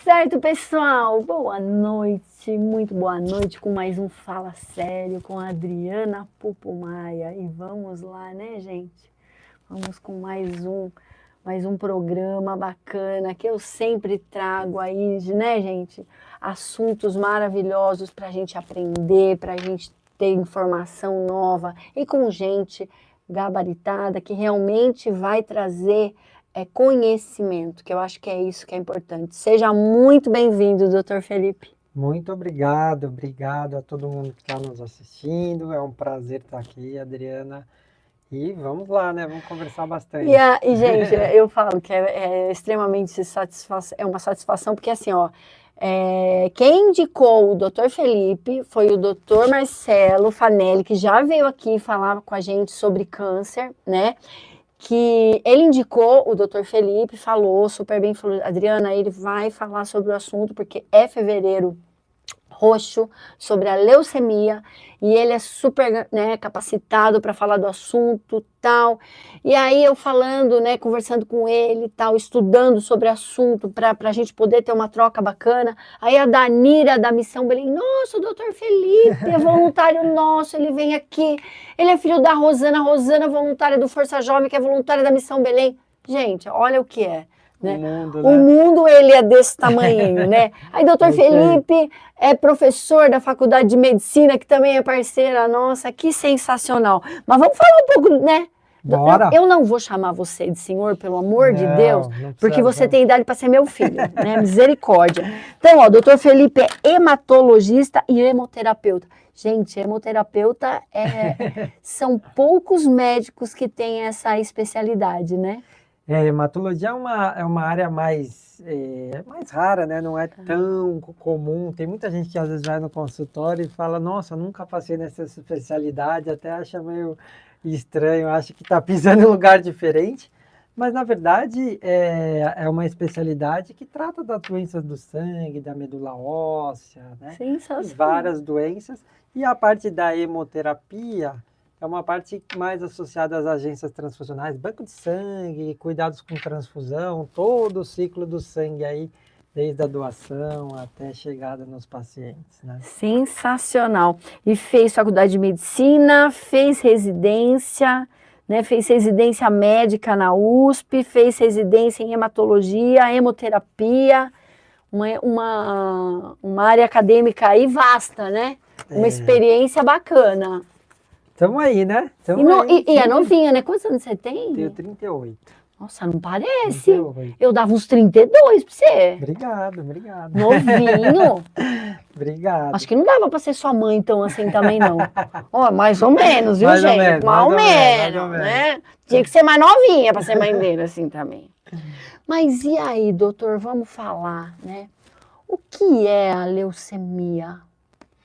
Certo, pessoal? Boa noite, muito boa noite com mais um Fala Sério com a Adriana Pupumaia. E vamos lá, né, gente? Vamos com mais um programa bacana que eu sempre trago aí, né, gente? Assuntos maravilhosos para a gente aprender, para a gente ter informação nova e com gente gabaritada que realmente vai trazer conhecimento, que eu acho que é isso que é importante. Seja muito bem-vindo, doutor Felipe. Muito obrigado a todo mundo que está nos assistindo. É um prazer estar aqui, Adriana. E vamos lá, né? Vamos conversar bastante. Gente, eu falo que é extremamente é uma satisfação, porque assim, ó, quem indicou o doutor Felipe foi o doutor Marcelo Fanelli, que já veio aqui falar com a gente sobre câncer, né? Que ele indicou o doutor Felipe, falou super bem, falou, Adriana, ele vai falar sobre o assunto, porque é fevereiro roxo, sobre a leucemia, e ele é super, né, capacitado para falar do assunto, tal. E aí eu falando, né, conversando com ele, tal, estudando sobre o assunto para a gente poder ter uma troca bacana. Aí a Danira da Missão Belém, nossa, o doutor Felipe é voluntário nosso, ele vem aqui, ele é filho da Rosana, Rosana voluntária do Força Jovem, que é voluntária da Missão Belém. Gente, olha o que é. O Né? mundo, O né? mundo ele é desse tamanhinho, né? Aí, doutor É isso aí. Felipe é professor da Faculdade de Medicina, que também é parceira nossa, que sensacional. Mas vamos falar um pouco, né? Bora? Eu não vou chamar você de senhor, pelo amor de Deus, Não porque precisa você não. tem idade para ser meu filho, né? Misericórdia. Então, ó, doutor Felipe é hematologista e hemoterapeuta. Gente, hemoterapeuta são poucos médicos que têm essa especialidade, né? Hematologia é uma área mais rara, né? Não é tão comum. Tem muita gente que às vezes vai no consultório e fala, nossa, nunca passei nessa especialidade, até acha meio estranho, acha que está pisando em um lugar diferente. Mas, na verdade, é uma especialidade que trata das doenças do sangue, da medula óssea, né? E Sensacional. várias doenças. E a parte da hemoterapia é uma parte mais associada às agências transfusionais, banco de sangue, cuidados com transfusão, todo o ciclo do sangue aí, desde a doação até a chegada nos pacientes, né? Sensacional. E fez faculdade de medicina, fez residência, né? Fez residência médica na USP, fez residência em hematologia, hemoterapia, uma área acadêmica aí vasta, né? Uma experiência bacana. Estamos aí, né? E, Estamos aí, e é sempre. novinha, né? Quantos anos você Tenho tem? 38. Nossa, não parece. 38. Eu dava uns 32 pra você. Obrigado. Novinho. Acho Obrigado. que não dava para ser sua mãe então assim também não. Ó, mais ou menos, viu, Mais ou gente? menos, mais Mais ou ou menos, mais ou menos, menos. né? Tinha que ser mais novinha para ser mãe dele assim também. Mas e aí, doutor, vamos falar, né? O que é a leucemia?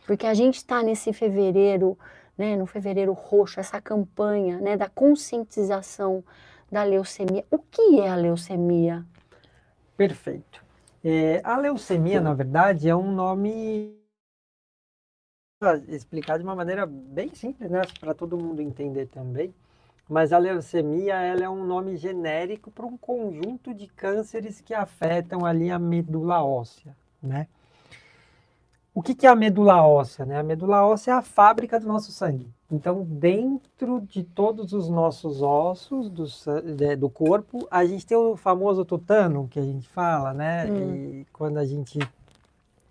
Porque a gente está nesse fevereiro, né, no fevereiro roxo, essa campanha, né, da conscientização da leucemia. O que é a leucemia? Perfeito. A leucemia, na verdade, é um nome explicar de uma maneira bem simples, né, para todo mundo entender também. Mas a leucemia, ela é um nome genérico para um conjunto de cânceres que afetam ali a medula óssea, né? O que é a medula óssea, né? A medula óssea é a fábrica do nosso sangue. Então, dentro de todos os nossos ossos do corpo, a gente tem o famoso tutano, que a gente fala, né? E quando a gente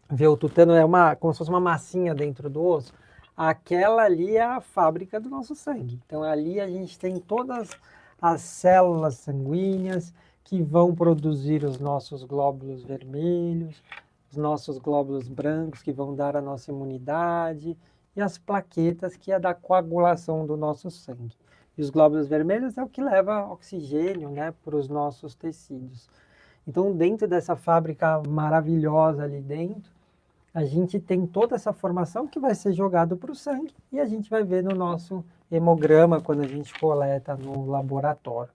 vê o tutano, como se fosse uma massinha dentro do osso. Aquela ali é a fábrica do nosso sangue. Então, ali a gente tem todas as células sanguíneas que vão produzir os nossos glóbulos vermelhos, os nossos glóbulos brancos que vão dar a nossa imunidade e as plaquetas que é da coagulação do nosso sangue. E os glóbulos vermelhos é o que leva oxigênio, né, para os nossos tecidos. Então, dentro dessa fábrica maravilhosa ali dentro, a gente tem toda essa formação que vai ser jogado para o sangue e a gente vai ver no nosso hemograma quando a gente coleta no laboratório.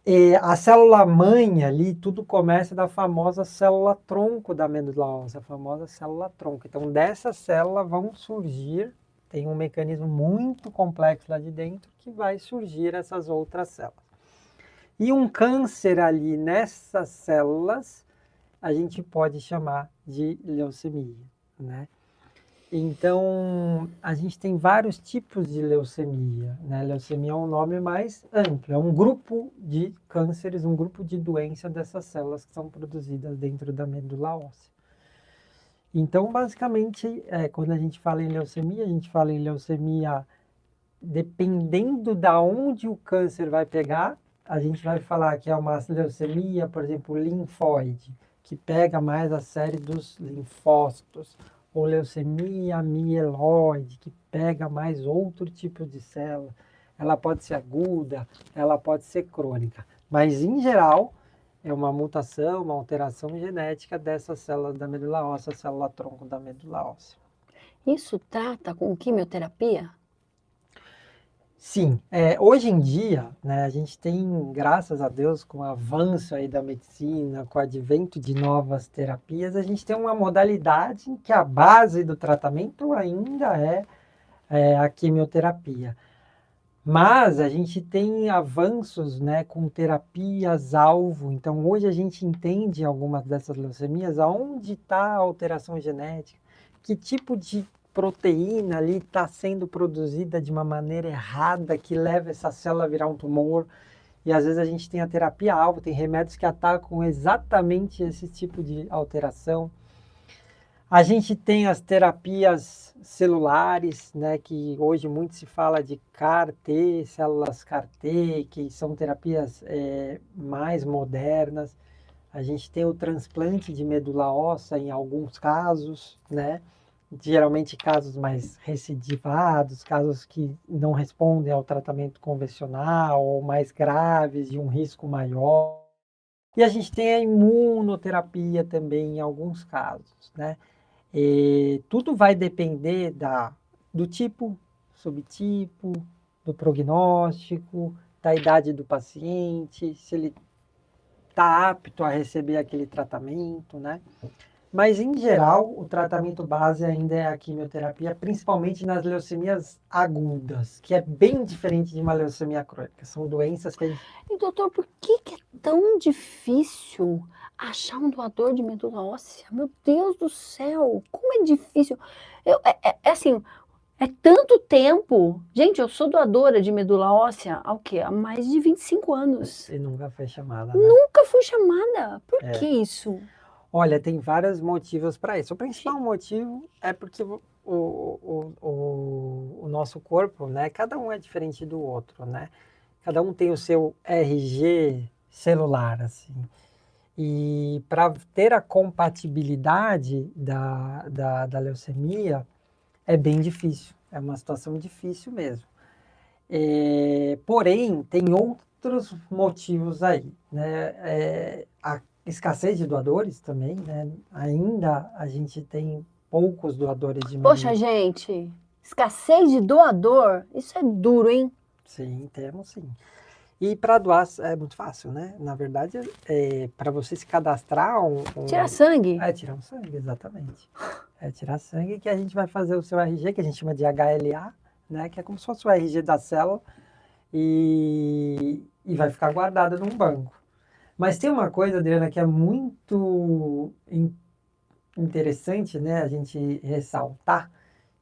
E a célula mãe ali, tudo começa da famosa célula tronco da medula óssea, a famosa célula tronco. Então, dessa célula vão surgir, tem um mecanismo muito complexo lá de dentro que vai surgir essas outras células. E um câncer ali nessas células a gente pode chamar de leucemia, né? Então, a gente tem vários tipos de leucemia, né? Leucemia é um nome mais amplo, é um grupo de cânceres, um grupo de doença dessas células que são produzidas dentro da medula óssea. Então, basicamente, quando a gente fala em leucemia, a gente fala em leucemia dependendo da onde o câncer vai pegar, a gente vai falar que é uma leucemia, por exemplo, linfóide, que pega mais a série dos linfócitos, ou leucemia mieloide, que pega mais outro tipo de célula. Ela pode ser aguda, ela pode ser crônica, mas em geral é uma mutação, uma alteração genética dessas células da medula óssea, célula-tronco da medula óssea. Isso trata com quimioterapia? Sim, hoje em dia, né, a gente tem, graças a Deus, com o avanço aí da medicina, com o advento de novas terapias, a gente tem uma modalidade em que a base do tratamento ainda é a quimioterapia. Mas a gente tem avanços, né, com terapias-alvo. Então, hoje a gente entende algumas dessas leucemias, aonde está a alteração genética, que tipo de proteína ali está sendo produzida de uma maneira errada, que leva essa célula a virar um tumor. E às vezes a gente tem a terapia-alvo, tem remédios que atacam exatamente esse tipo de alteração. A gente tem as terapias celulares, né, que hoje muito se fala de CAR-T, células CAR-T, que são terapias mais modernas. A gente tem o transplante de medula óssea em alguns casos, né? Geralmente casos mais recidivados, casos que não respondem ao tratamento convencional ou mais graves, de um risco maior. E a gente tem a imunoterapia também em alguns casos, né? E tudo vai depender do tipo, subtipo, do prognóstico, da idade do paciente, se ele está apto a receber aquele tratamento, né? Mas, em geral, o tratamento base ainda é a quimioterapia, principalmente nas leucemias agudas, que é bem diferente de uma leucemia crônica. São doenças que a gente... E doutor, por que é tão difícil achar um doador de medula óssea? Meu Deus do céu, como é difícil. É assim, é tanto tempo. Gente, eu sou doadora de medula óssea há o quê? Há mais de 25 anos. E nunca foi chamada, né? Nunca fui chamada. Por que isso? Olha, tem vários motivos para isso. O principal motivo é porque o nosso corpo, né? Cada um é diferente do outro, né? Cada um tem o seu RG celular, assim. E para ter a compatibilidade da leucemia é bem difícil. É uma situação difícil mesmo. Porém, tem outros motivos aí, né? A escassez de doadores também, né? Ainda a gente tem poucos doadores de medula. Poxa, gente, escassez de doador, isso é duro, hein? Sim, temos sim. E para doar é muito fácil, né? Na verdade, para você se cadastrar Tirar sangue? É tirar um sangue, exatamente. É tirar sangue que a gente vai fazer o seu RG, que a gente chama de HLA, né? Que é como se fosse o RG da célula e vai ficar guardado num banco. Mas tem uma coisa, Adriana, que é muito interessante, né? A gente ressaltar,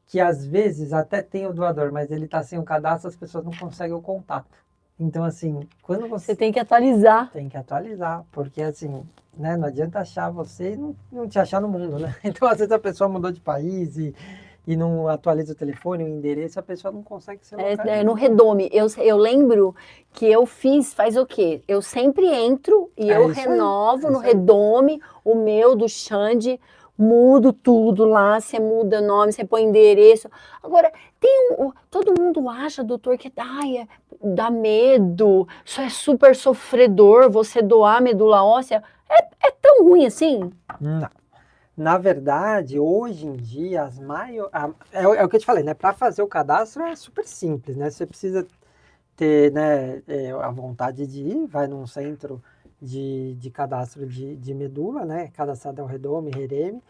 que às vezes até tem o doador, mas ele está sem o cadastro, as pessoas não conseguem o contato. Então, assim, quando Você tem que atualizar. tem que atualizar, porque assim, né, não adianta achar você e não te achar no mundo, né? Então, às vezes a pessoa mudou de país e não atualiza o telefone, o endereço, a pessoa não consegue ser localizada. No Redome. Eu lembro que eu fiz, faz o quê? Eu sempre entro e eu isso aí, renovo no isso aí. Redome, o meu, do Xande, mudo tudo lá, você muda nome, você põe endereço. Agora, todo mundo acha, doutor, que dá medo, isso é super sofredor, você doar medula óssea. É tão ruim assim? Não. Na verdade, hoje em dia, é o que eu te falei, né? Para fazer o cadastro é super simples, né? Você precisa ter, né, a vontade de ir, vai num centro de cadastro de medula, né? Cadastrado ao Redome, Rereme.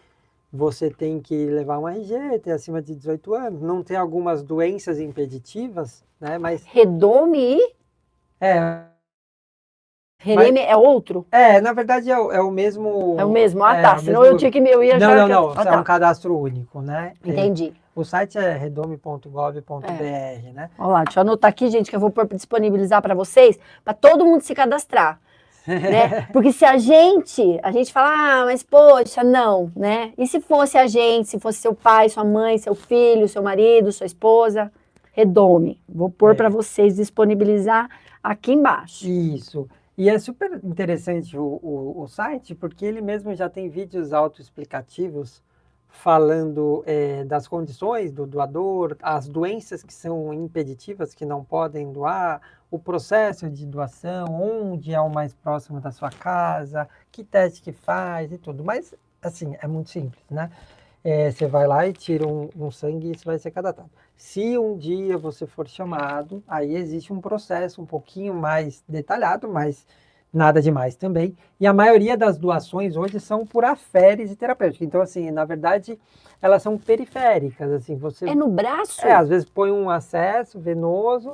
Você tem que levar um RG, ter acima de 18 anos, não ter algumas doenças impeditivas, né? Mas Redome? é Reneme é outro? Na verdade é o mesmo. É o mesmo? Ah, É, tá. o Senão eu mesmo. tinha que eu ia Não, achar não, que... não. Ah, É um tá. cadastro único, né? Entendi. O site é redome.gov.br, É. né? Olha lá, deixa eu anotar aqui, gente, que eu vou disponibilizar para vocês, para todo mundo se cadastrar, né? Porque se a gente fala, ah, mas poxa, não, né? E se fosse a gente, se fosse seu pai, sua mãe, seu filho, seu marido, sua esposa, Redome. Vou pôr para vocês disponibilizar aqui embaixo. Isso. E é super interessante o site, porque ele mesmo já tem vídeos autoexplicativos falando das condições do doador, as doenças que são impeditivas, que não podem doar, o processo de doação, onde é o mais próximo da sua casa, que teste que faz e tudo. Mas, assim, é muito simples, né? Você vai lá e tira um sangue e isso vai ser cadastrado. Se um dia você for chamado, aí existe um processo um pouquinho mais detalhado, mas nada demais também. E a maioria das doações hoje são por aférese terapêutica. Então, assim, na verdade, elas são periféricas. Assim, você É no braço? às vezes põe um acesso venoso,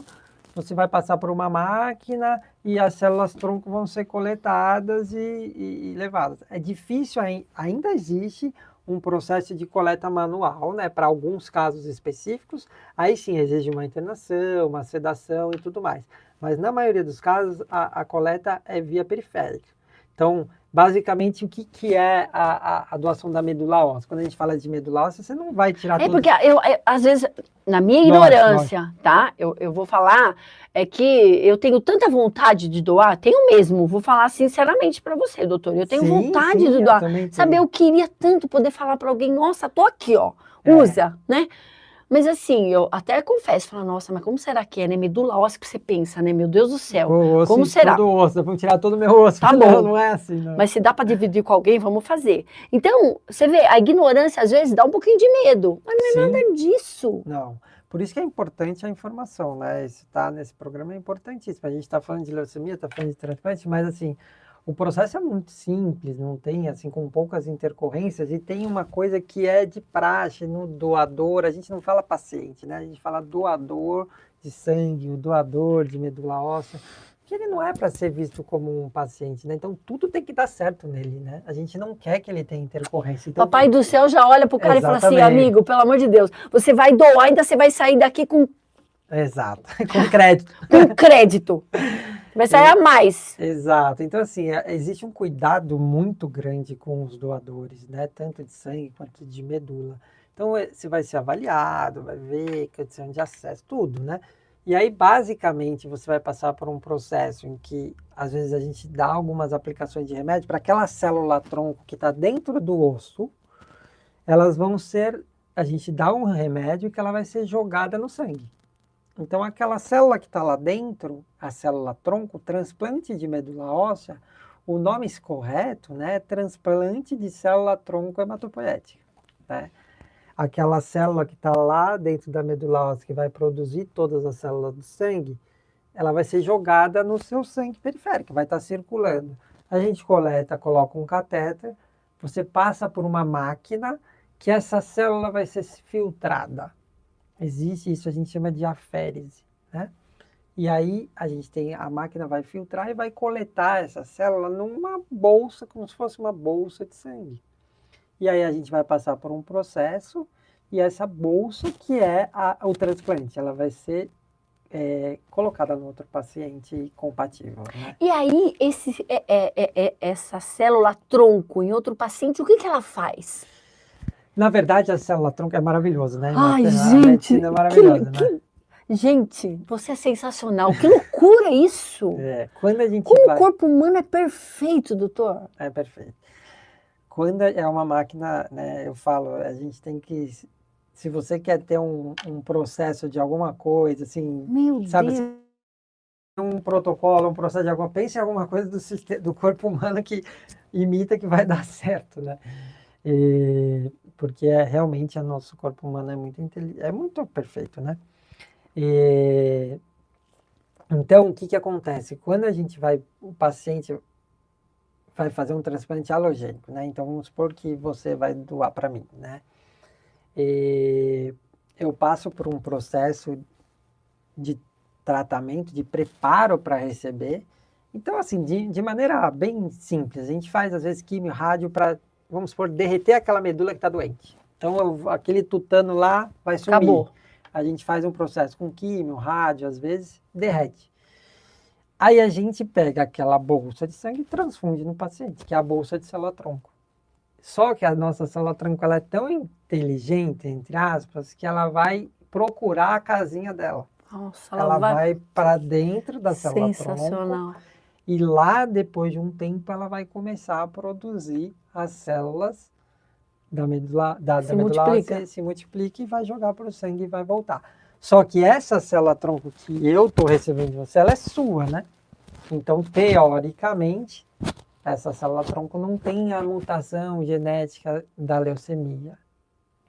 você vai passar por uma máquina e as células tronco vão ser coletadas e levadas. É difícil, ainda existe um processo de coleta manual, né, para alguns casos específicos, aí sim exige uma internação, uma sedação e tudo mais. Mas na maioria dos casos, a coleta é via periférica. Então, basicamente, o que é a doação da medula óssea? Quando a gente fala de medula óssea, você não vai tirar tudo. Porque às vezes, na minha ignorância, tá? Eu vou falar, é que eu tenho tanta vontade de doar, tenho mesmo, vou falar sinceramente para você, doutor. Eu tenho vontade de doar. Sabe, eu queria tanto poder falar para alguém, nossa, tô aqui, ó, usa, né? Mas assim, eu até confesso, falo, nossa, mas como será que é, né? Medula óssea que você pensa, né? Meu Deus do céu, como será? Todo osso, vamos tirar todo o meu osso. Tá bom. Não é assim, não. Mas se dá para dividir com alguém, vamos fazer. Então, você vê, a ignorância às vezes dá um pouquinho de medo, mas não é nada disso. Não. Por isso que é importante a informação, né? Isso tá nesse programa é importantíssimo. A gente está falando de leucemia, está falando de transplante, mas assim, o processo é muito simples, não tem assim com poucas intercorrências e tem uma coisa que é de praxe no doador. A gente não fala paciente, né? A gente fala doador de sangue, o doador de medula óssea, que ele não é para ser visto como um paciente, né? Então tudo tem que dar certo nele, né? A gente não quer que ele tenha intercorrência. Então, Papai do céu já olha pro cara e fala assim, amigo, pelo amor de Deus, você vai doar, ainda você vai sair daqui com... Exato, com crédito. Com crédito. Vai sair a mais. Exato. Então, assim, existe um cuidado muito grande com os doadores, né? Tanto de sangue quanto de medula. Então, você vai ser avaliado, vai ver condição de acesso, tudo, né? E aí, basicamente, você vai passar por um processo em que, às vezes, a gente dá algumas aplicações de remédio para aquela célula tronco que está dentro do osso, elas vão ser, a gente dá um remédio que ela vai ser jogada no sangue. Então, aquela célula que está lá dentro, a célula tronco, transplante de medula óssea, o nome correto, né, é transplante de célula tronco hematopoética, né? Aquela célula que está lá dentro da medula óssea, que vai produzir todas as células do sangue, ela vai ser jogada no seu sangue periférico, vai estar circulando. A gente coleta, coloca um catéter, você passa por uma máquina que essa célula vai ser filtrada. Existe isso, a gente chama de aférese, né? E aí a máquina vai filtrar e vai coletar essa célula numa bolsa, como se fosse uma bolsa de sangue. E aí a gente vai passar por um processo e essa bolsa que é o transplante, ela vai ser colocada no outro paciente compatível, né? E aí, essa célula tronco em outro paciente, o que ela faz? Na verdade, a célula tronco é maravilhosa, né? Ai, A gente, medicina é maravilhosa, né? Gente, você é sensacional. Que loucura isso! Quando a gente Como o corpo humano é perfeito, doutor? É perfeito. Quando é uma máquina, né, eu falo, a gente tem que, se você quer ter um processo de alguma coisa, assim, Meu sabe, Deus. um protocolo, um processo de alguma, pense em alguma coisa do corpo humano que imita que vai dar certo, né? Porque realmente o nosso corpo humano é muito perfeito, né? Então, o que acontece? Quando o paciente vai fazer um transplante halogênico, né? Então, vamos supor que você vai doar para mim, né? Eu passo por um processo de tratamento, de preparo para receber, Então, assim, de maneira bem simples, a gente faz, às vezes, químio, rádio para, vamos supor, derreter aquela medula que está doente. Então, aquele tutano lá vai sumir. Acabou. A gente faz um processo com químio, rádio, às vezes, derrete. Aí a gente pega aquela bolsa de sangue e transfunde no paciente, que é a bolsa de célula-tronco. Só que a nossa célula-tronco ela é tão inteligente, entre aspas, que ela vai procurar a casinha dela. Nossa, Ela vai para dentro da célula-tronco sensacional. e lá, depois de um tempo, ela vai começar a produzir as células da medula, Se medula multiplica. óssea, se multiplica e vai jogar para o sangue e vai voltar. Só que essa célula-tronco que eu estou recebendo de você, ela é sua, né? Então, teoricamente, essa célula-tronco não tem a mutação genética da leucemia,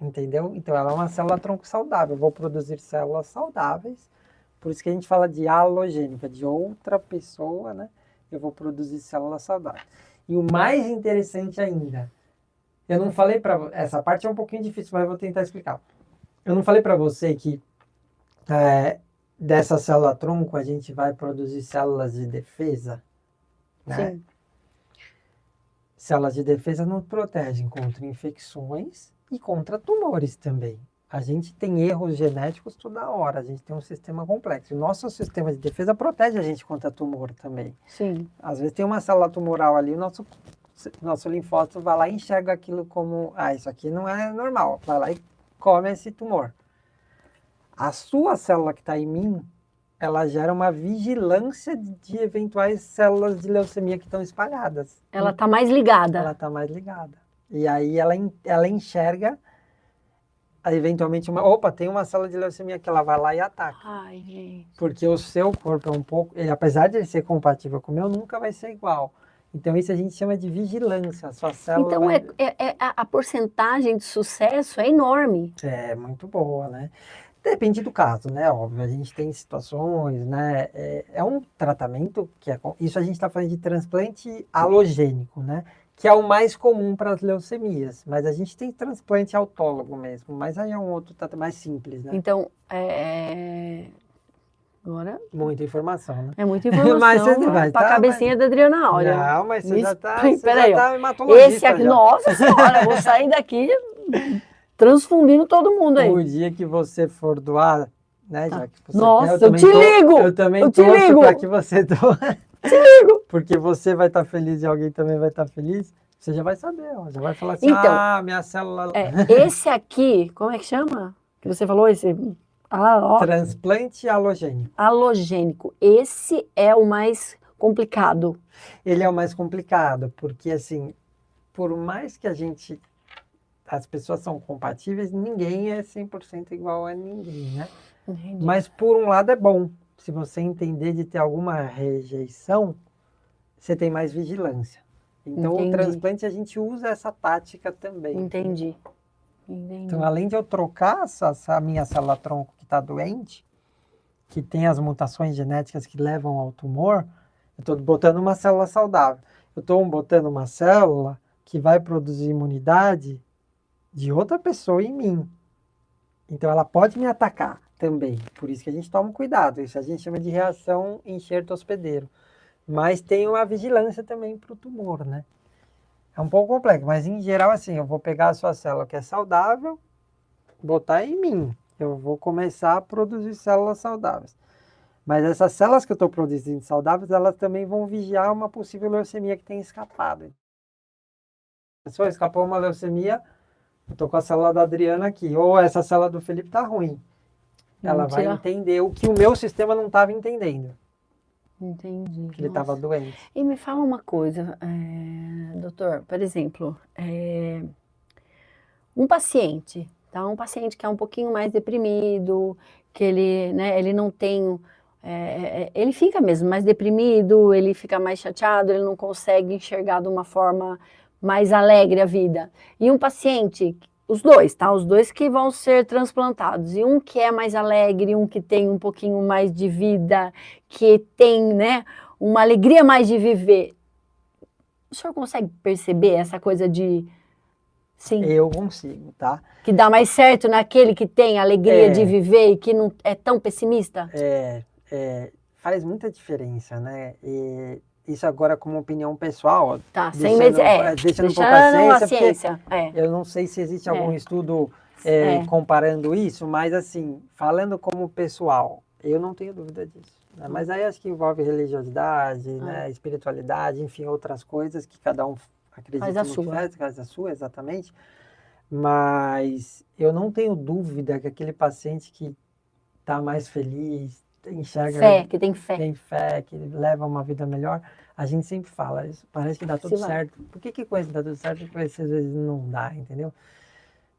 entendeu? Então, ela é uma célula-tronco saudável. Eu vou produzir células saudáveis, por isso que a gente fala de alogênica, de outra pessoa, né? Eu vou produzir células saudáveis. E o mais interessante ainda, eu não falei para... Essa parte é um pouquinho difícil, mas eu vou tentar explicar. Eu não falei para você que dessa célula-tronco a gente vai produzir células de defesa, né? Sim. Células de defesa nos protegem contra infecções e contra tumores também. A gente tem erros genéticos toda hora, a gente tem um sistema complexo. O nosso sistema de defesa protege a gente contra tumor também. Sim. Às vezes tem uma célula tumoral ali, o nosso linfócito vai lá e enxerga aquilo como, isso aqui não é normal. Vai lá e come esse tumor. A sua célula que está em mim, ela gera uma vigilância de eventuais células de leucemia que estão espalhadas. Ela está mais ligada. Ela está mais ligada. E aí ela enxerga, eventualmente, tem uma célula de leucemia que ela vai lá e ataca. Ai, gente. Porque o seu corpo é um pouco, apesar de ele ser compatível com o meu, nunca vai ser igual. Então isso a gente chama de vigilância. A sua célula Então a porcentagem de sucesso é enorme. É muito boa, né? Depende do caso, né? Óbvio, a gente tem situações, né? É um tratamento que isso a gente está falando de transplante alogênico, né? Que é o mais comum para as leucemias. Mas a gente tem transplante autólogo mesmo, mas aí é um outro tratamento mais simples, né? Então, agora Muita informação, né? é muita informação Mas você vai, para a cabecinha da Adriana Áurea. Não, mas você já está hematologista. Esse aqui, nossa senhora, eu vou sair daqui transfundindo todo mundo aí. O dia que você for doar, né, já que você nossa, quer, eu te ligo! Eu também torço para que você doe. Te ligo! Porque você vai estar feliz e alguém também vai estar feliz. Você já vai saber, ó, já vai falar assim, então, minha célula... esse aqui, como é que chama? Que você falou, esse... Transplante alogênico. Alogênico. Esse é o mais complicado. Ele é o mais complicado, porque assim, por mais que as pessoas são compatíveis, ninguém é 100% igual a ninguém, né? Entendi. Mas por um lado é bom. Se você entender de ter alguma rejeição, você tem mais vigilância. Então, o transplante, a gente usa essa tática também. Entendi. Então, além de eu trocar essa minha célula-tronco que está doente, que tem as mutações genéticas que levam ao tumor, eu estou botando uma célula saudável. Eu estou botando uma célula que vai produzir imunidade de outra pessoa em mim. Então, ela pode me atacar também. Por isso que a gente toma cuidado. Isso a gente chama de reação enxerto hospedeiro. Mas tem uma vigilância também para o tumor, né? É um pouco complexo, mas em geral, assim, eu vou pegar a sua célula que é saudável, botar em mim. Eu vou começar a produzir células saudáveis. Mas essas células que eu estou produzindo saudáveis, elas também vão vigiar uma possível leucemia que tenha escapado. Se escapou uma leucemia, eu estou com a célula da Adriana aqui, ou essa célula do Felipe está ruim. Ela vai entender o que o meu sistema não estava entendendo. Entendi. Que ele estava doente. E me fala uma coisa, doutor, por exemplo, um paciente, tá? Um paciente que é um pouquinho mais deprimido, que ele, né, ele não tem, ele fica mesmo mais deprimido, ele fica mais chateado, ele não consegue enxergar de uma forma mais alegre a vida. E um paciente, os dois, tá? Os dois que vão ser transplantados. E um que é mais alegre, um que tem um pouquinho mais de vida, que tem, né, uma alegria mais de viver. O senhor consegue perceber essa coisa de... Sim. Eu consigo, tá? Que dá mais certo naquele que tem alegria de viver e que não é tão pessimista? Faz muita diferença, né? isso agora como opinião pessoal, Tá, sem medicina. deixando um pouco a a ciência. eu não sei se existe algum estudo É. comparando isso, mas assim, falando como pessoal, eu não tenho dúvida disso. Né? Mas aí acho que envolve religiosidade, né, espiritualidade, enfim, outras coisas que cada um acredita Faz a no sua. que faz, faz a sua, exatamente. Mas eu não tenho dúvida que aquele paciente que está mais feliz, enxerga, Que tem fé. tem fé, que leva uma vida melhor, a gente sempre fala, isso parece que dá tudo certo. Por que coisa dá tudo certo e coisa às vezes não dá, entendeu?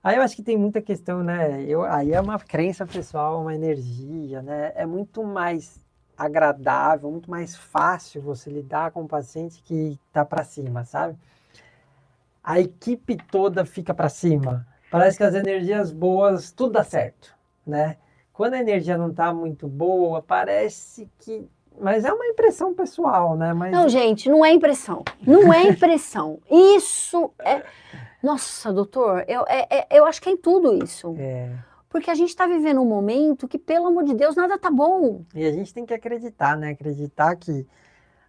Aí eu acho que tem muita questão, né? Aí é uma crença pessoal, uma energia, né? É muito mais agradável, muito mais fácil você lidar com um paciente que está para cima, sabe? A equipe toda fica para cima. Parece que as energias boas, tudo dá certo, né? Quando a energia não está muito boa, parece que... Mas é uma impressão pessoal, né? Mas... Não, gente, não é impressão. Não é impressão. Isso é... Nossa, doutor, eu acho que é em tudo isso. Porque a gente está vivendo um momento que, pelo amor de Deus, nada tá bom. E a gente tem que acreditar, né? Acreditar que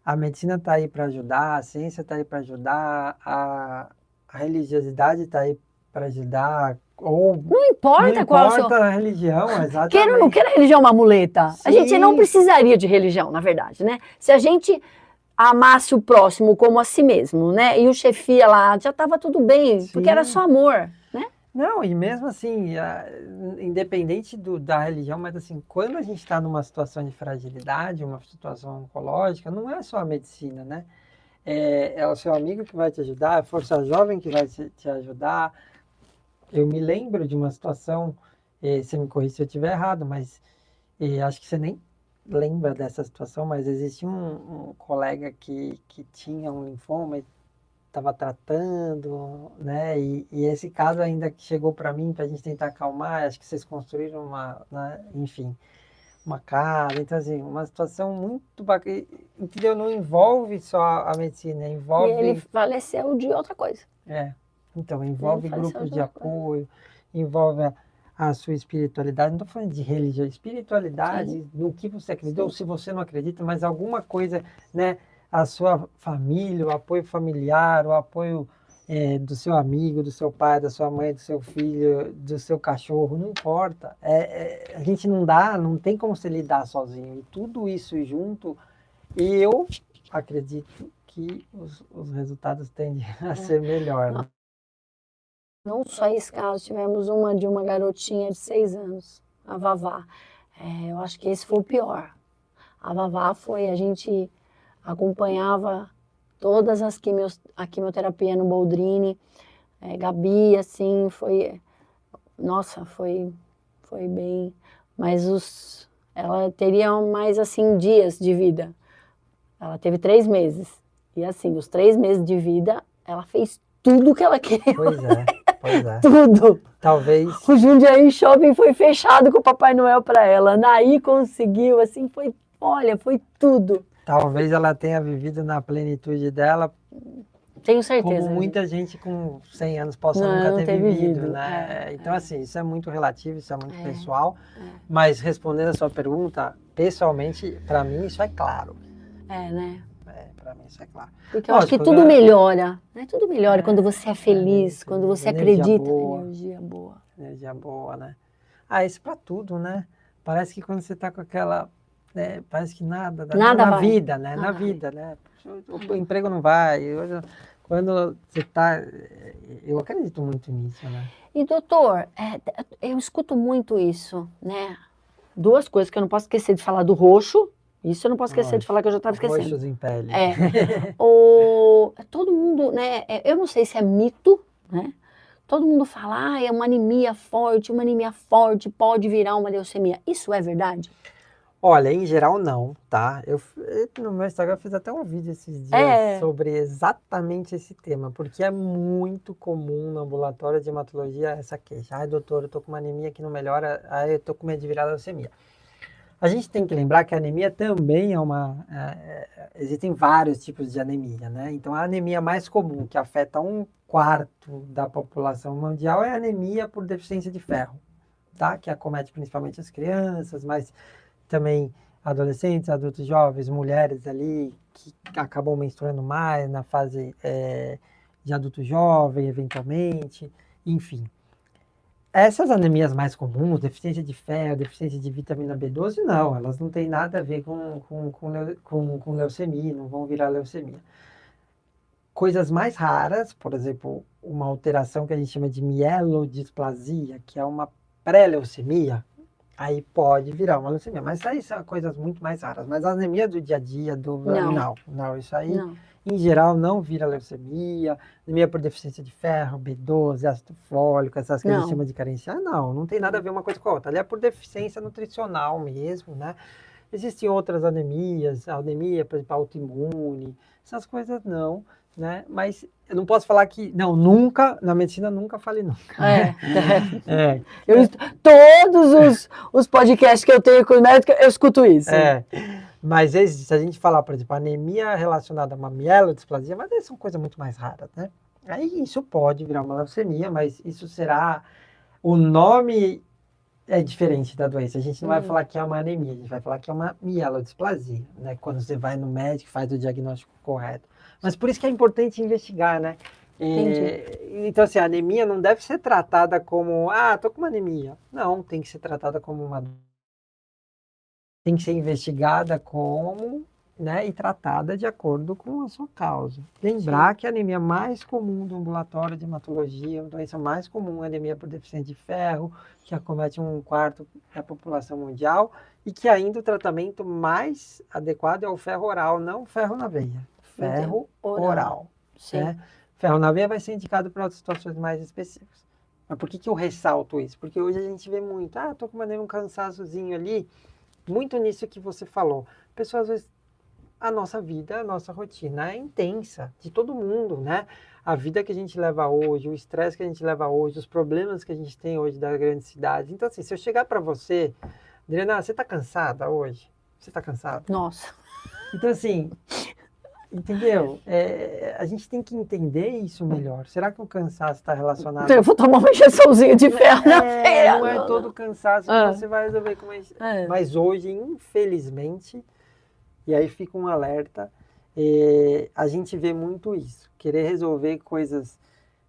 a medicina está aí para ajudar, a ciência está aí para ajudar, a religiosidade está aí para ajudar, ou não importa qual importa a religião, exatamente. Queira ou não queira, a religião é uma muleta. Sim. A gente não precisaria de religião, na verdade, né? Se a gente amasse o próximo como a si mesmo, né? E o chefia lá, já estava tudo bem, Sim. porque era só amor, né? Não, e mesmo assim, independente da religião, mas assim, quando a gente está numa situação de fragilidade, uma situação oncológica, não é só a medicina, né? É o seu amigo que vai te ajudar, é a força jovem que vai te ajudar. Eu me lembro de uma situação, você me corrija se eu estiver errado, mas acho que você nem lembra dessa situação, mas existia um colega que tinha um linfoma e estava tratando, né? E esse caso ainda que chegou para mim, para a gente tentar acalmar, acho que vocês construíram enfim, uma casa. Então, assim, uma situação muito bacana, entendeu? Não envolve só a medicina, envolve... E ele faleceu de outra coisa. Então, envolve grupos de apoio, envolve a sua espiritualidade. Não estou falando de religião, espiritualidade, Sim. no que você acredita, Sim. ou se você não acredita, mas alguma coisa, né? A sua família, o apoio familiar, o apoio do seu amigo, do seu pai, da sua mãe, do seu filho, do seu cachorro, não importa. A gente não tem como se lidar sozinho. E tudo isso junto, e eu acredito que os resultados tendem a ser melhor, né? Não só esse caso, tivemos uma de uma garotinha de 6 anos, a Vavá. Eu acho que esse foi o pior. A Vavá a gente acompanhava todas a quimioterapia no Boldrini, Gabi, assim, nossa, foi bem, mas ela teria mais, assim, dias de vida. Ela teve 3 meses, e assim, os 3 meses de vida, ela fez tudo que ela queria. Pois é. Tudo. Talvez. O Jundiaí Shopping foi fechado com o Papai Noel para ela. Naí conseguiu, assim, foi tudo. Talvez ela tenha vivido na plenitude dela. Tenho certeza. Como muita gente com 100 anos possa nunca ter vivido, né? Então, assim, isso é muito relativo, isso é muito pessoal. Mas respondendo a sua pergunta, pessoalmente, para mim isso é claro. Né? Para mim isso é claro. Porque eu acho que tudo melhora, né? Tudo melhora quando você é feliz, quando você acredita. Energia boa. Energia boa, né? Isso para tudo, né? Parece que quando você tá com aquela... parece que nada na vai. vida, né? Na vida, né? O emprego não vai. Quando você tá... Eu acredito muito nisso, né? E doutor, eu escuto muito isso, né? 2 coisas que eu não posso esquecer de falar do roxo. Isso eu não posso esquecer de falar que eu já estava esquecendo. Roxos em pele. Todo mundo, né? Eu não sei se é mito, né? Todo mundo fala, é uma anemia forte pode virar uma leucemia. Isso é verdade? Olha, em geral não, tá? No meu Instagram eu fiz até um vídeo esses dias sobre exatamente esse tema, porque é muito comum no ambulatório de hematologia essa queixa. Doutor, eu tô com uma anemia que não melhora, eu tô com medo de virar leucemia. A gente tem que lembrar que a anemia também existem vários tipos de anemia, né? Então, a anemia mais comum, que afeta 1/4 da população mundial, é a anemia por deficiência de ferro, tá? Que acomete principalmente as crianças, mas também adolescentes, adultos jovens, mulheres ali que acabam menstruando mais na fase de adulto jovem, eventualmente, enfim. Essas anemias mais comuns, deficiência de ferro, deficiência de vitamina B12, não, elas não têm nada a ver com leucemia, não vão virar leucemia. Coisas mais raras, por exemplo, uma alteração que a gente chama de mielodisplasia, que é uma pré-leucemia, aí pode virar uma leucemia, mas isso aí são coisas muito mais raras. Mas a anemia do dia a dia, não, isso aí, Não. em geral, não vira leucemia, anemia por deficiência de ferro, B12, ácido fólico, essas que a gente Não. chama de carência, não tem nada a ver uma coisa com a outra. Ali é por deficiência nutricional mesmo, né? Existem outras anemias, a anemia, por exemplo, autoimune, essas coisas não, né? Mas eu não posso falar que, não, nunca, na medicina nunca falei nunca. Né? Todos os podcasts que eu tenho com o médico, eu escuto isso. Mas se a gente falar, por exemplo, anemia relacionada a uma mielodisplasia, mas aí são coisas muito mais raras, né? Aí isso pode virar uma leucemia, mas isso será, o nome é diferente da doença. A gente não vai falar que é uma anemia, a gente vai falar que é uma mielodisplasia, né? Quando você vai no médico, faz o diagnóstico correto. Mas por isso que é importante investigar, né? Então, assim, a anemia não deve ser tratada como, tô com uma anemia. Não, tem que ser tratada como uma... Tem que ser investigada como, né? E tratada de acordo com a sua causa. Lembrar que a anemia mais comum do ambulatório de hematologia, a doença mais comum é a anemia por deficiência de ferro, que acomete 1/4 da população mundial, e que ainda o tratamento mais adequado é o ferro oral, não o ferro na veia. Ferro oral. Né? Ferro na veia vai ser indicado para outras situações mais específicas. Mas por que eu ressalto isso? Porque hoje a gente vê muito, tô com um cansaçozinho ali, muito nisso que você falou. Pessoas, às vezes, a nossa vida, a nossa rotina é intensa, de todo mundo, né? A vida que a gente leva hoje, o estresse que a gente leva hoje, os problemas que a gente tem hoje das grandes cidades. Então, assim, se eu chegar para você, Adriana, você está cansada hoje? Você está cansada? Nossa. Então, assim, entendeu? A gente tem que entender isso melhor. Será que o cansaço está relacionado... Eu vou tomar uma injeçãozinha de ferro na feira. Não é todo cansaço que você vai resolver com isso. Mas hoje, infelizmente, e aí fica um alerta, a gente vê muito isso. Querer resolver coisas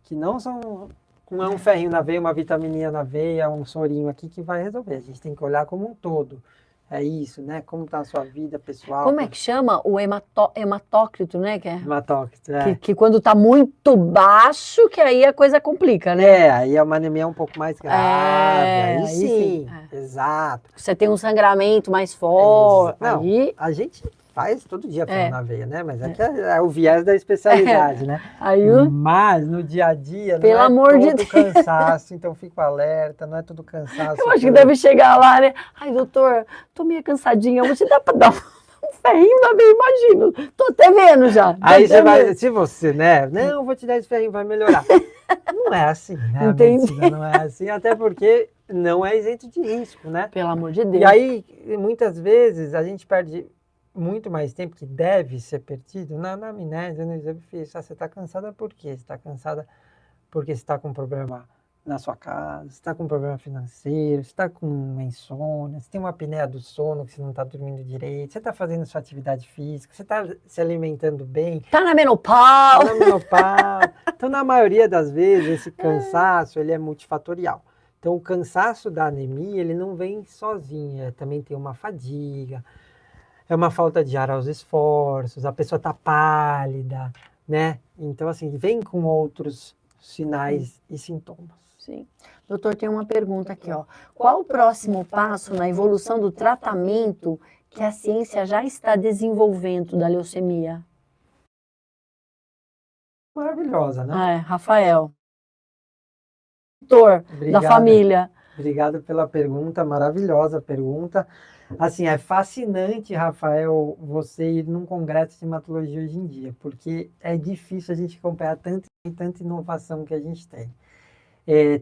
que não são... Não é um ferrinho na veia, uma vitamininha na veia, um sorinho aqui que vai resolver. A gente tem que olhar como um todo. É isso, né? Como está a sua vida pessoal. Como é que chama? O hematócrito, né? Hematócrito, que quando está muito baixo, que aí a coisa complica, né? Aí é uma anemia um pouco mais grave. Aí sim. Exato. Você tem um sangramento mais forte. Não, a gente faz todo dia ferro na veia, né? Mas que é o viés da especialidade, né? Mas no dia a dia Pelo amor de Deus, cansaço, então fico alerta, não é todo cansaço. Eu acho que deve chegar lá, né? Ai, doutor, tô meio cansadinha, você dá pra dar um ferrinho na veia, imagino. Tô até vendo já. Aí você vai, se você, né? Não, vou te dar esse ferrinho, vai melhorar. Não é assim, né? Entendi. A medicina não é assim, até porque não é isento de risco, né? Pelo amor de Deus. E aí, muitas vezes, a gente perde muito mais tempo que deve ser perdido na anamnese, no exame físico. Você está cansada por quê? Você está cansada porque você está com um problema na sua casa, você está com um problema financeiro, você está com uma insônia, você tem uma apneia do sono que você não está dormindo direito, você está fazendo sua atividade física, você está se alimentando bem. Está na menopausa. Então, na maioria das vezes, esse cansaço ele é multifatorial. Então, o cansaço da anemia, ele não vem sozinho, também tem uma fadiga, é uma falta de ar aos esforços, a pessoa está pálida, né? Então, assim, vem com outros sinais e sintomas. Sim. Doutor, tem uma pergunta aqui, ó. Qual o próximo passo na evolução do tratamento que a ciência já está desenvolvendo da leucemia? Maravilhosa, né? Rafael. Doutor, da família. Obrigado pela pergunta, maravilhosa pergunta. Assim, é fascinante, Rafael, você ir num congresso de hematologia hoje em dia, porque é difícil a gente acompanhar tanta inovação que a gente tem.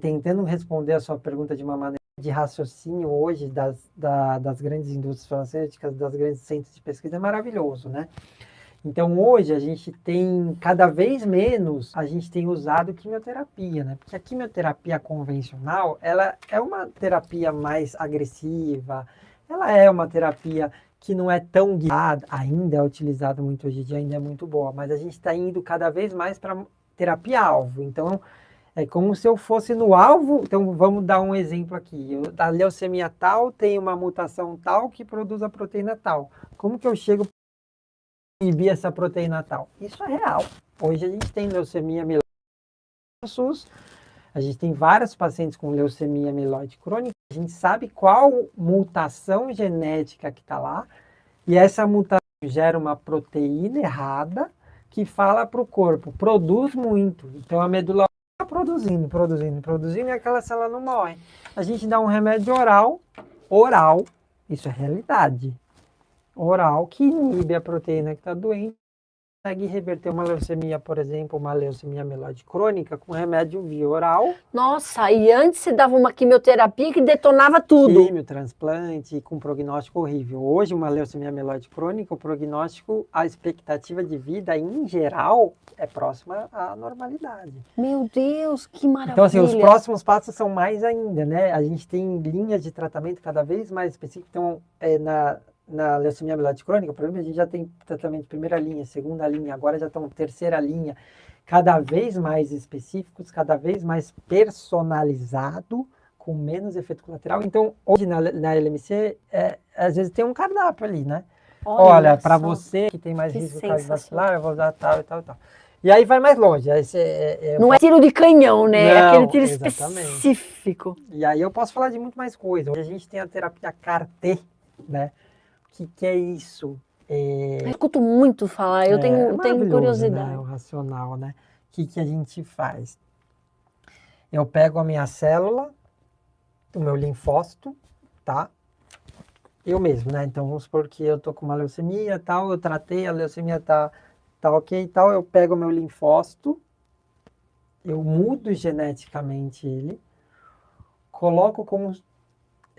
Tentando responder a sua pergunta de uma maneira de raciocínio hoje das grandes indústrias farmacêuticas, das grandes centros de pesquisa, é maravilhoso, né? Então, hoje, a gente tem, cada vez menos, a gente tem usado quimioterapia, né? Porque a quimioterapia convencional, ela é uma terapia mais agressiva, ela é uma terapia que não é tão guiada, ainda é utilizada muito hoje em dia, ainda é muito boa, mas a gente está indo cada vez mais para terapia-alvo. Então, é como se eu fosse no alvo. Então, vamos dar um exemplo aqui. A leucemia tal tem uma mutação tal que produz a proteína tal. Como que eu chego a inibir essa proteína tal? Isso é real. Hoje a gente tem leucemia mieloide no SUS. A gente tem vários pacientes com leucemia mieloide crônica. A gente sabe qual mutação genética que está lá. E essa mutação gera uma proteína errada que fala para o corpo, produz muito. Então a medula está produzindo e aquela célula não morre. A gente dá um remédio oral, isso é realidade, oral, que inibe a proteína que está doente, consegue reverter uma leucemia, por exemplo, uma leucemia mieloide crônica, com remédio via oral. Nossa, e antes você dava uma quimioterapia que detonava tudo. Químio, transplante, com prognóstico horrível. Hoje, uma leucemia mieloide crônica, o prognóstico, a expectativa de vida, em geral, é próxima à normalidade. Meu Deus, que maravilha. Então, assim, os próximos passos são mais ainda, né? A gente tem linhas de tratamento cada vez mais específicas. Então, na leucemia mieloide crônica, por exemplo, a gente já tem tratamento de primeira linha, segunda linha, agora já estão terceira linha, cada vez mais específicos, cada vez mais personalizado, com menos efeito colateral. Então, hoje na LMC, às vezes tem um cardápio ali, né? Olha, para você que tem mais risco cardiovascular, eu vou usar tal e tal e tal. E aí vai mais longe. Aí não é tiro de canhão, né? Não, é aquele tiro exatamente. específico. E aí eu posso falar de muito mais coisa. Hoje a gente tem a terapia CAR-T, né? O que é isso? Eu escuto muito falar, eu tenho curiosidade. Né? O racional, né? O que a gente faz? Eu pego a minha célula, o meu linfócito, tá? Eu mesmo, né? Então vamos supor que eu tô com uma leucemia, tal, eu tratei, a leucemia tá ok e tal, eu pego o meu linfócito, eu mudo geneticamente ele, coloco como...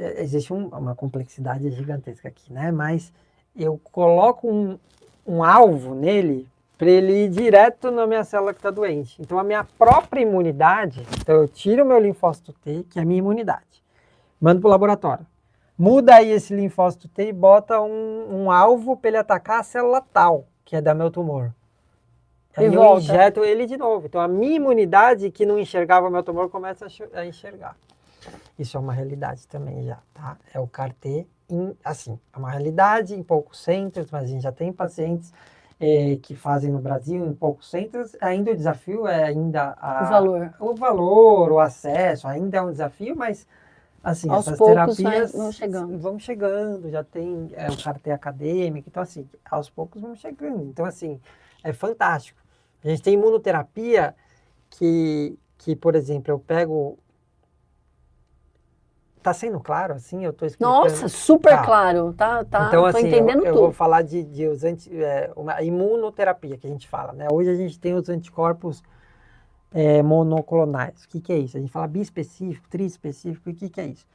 Existe uma complexidade gigantesca aqui, né? Mas eu coloco um alvo nele para ele ir direto na minha célula que está doente. Então, a minha própria imunidade, então eu tiro o meu linfócito T, que é a minha imunidade, mando para o laboratório. Muda aí esse linfócito T e bota um alvo para ele atacar a célula tal, que é da meu tumor. Aí eu injeto ele de novo. Então, a minha imunidade, que não enxergava meu tumor, começa a enxergar. Isso é uma realidade também já, tá? É o CAR-T, assim, é uma realidade em poucos centros, mas a gente já tem pacientes que fazem no Brasil em poucos centros. Ainda o desafio é ainda o valor, o acesso, ainda é um desafio, mas assim, aos essas poucos terapias vão chegando, já tem o CAR-T acadêmico, então assim, aos poucos vão chegando. Então assim, é fantástico. A gente tem imunoterapia que por exemplo, eu pego... Tá sendo claro, assim? Eu tô explicando. Nossa, super claro. Tá, então, tô assim, entendendo eu tudo. vou falar de uma imunoterapia que a gente fala, né? Hoje a gente tem os anticorpos monoclonais. O que é isso? A gente fala biespecífico, triespecífico. E o que é isso?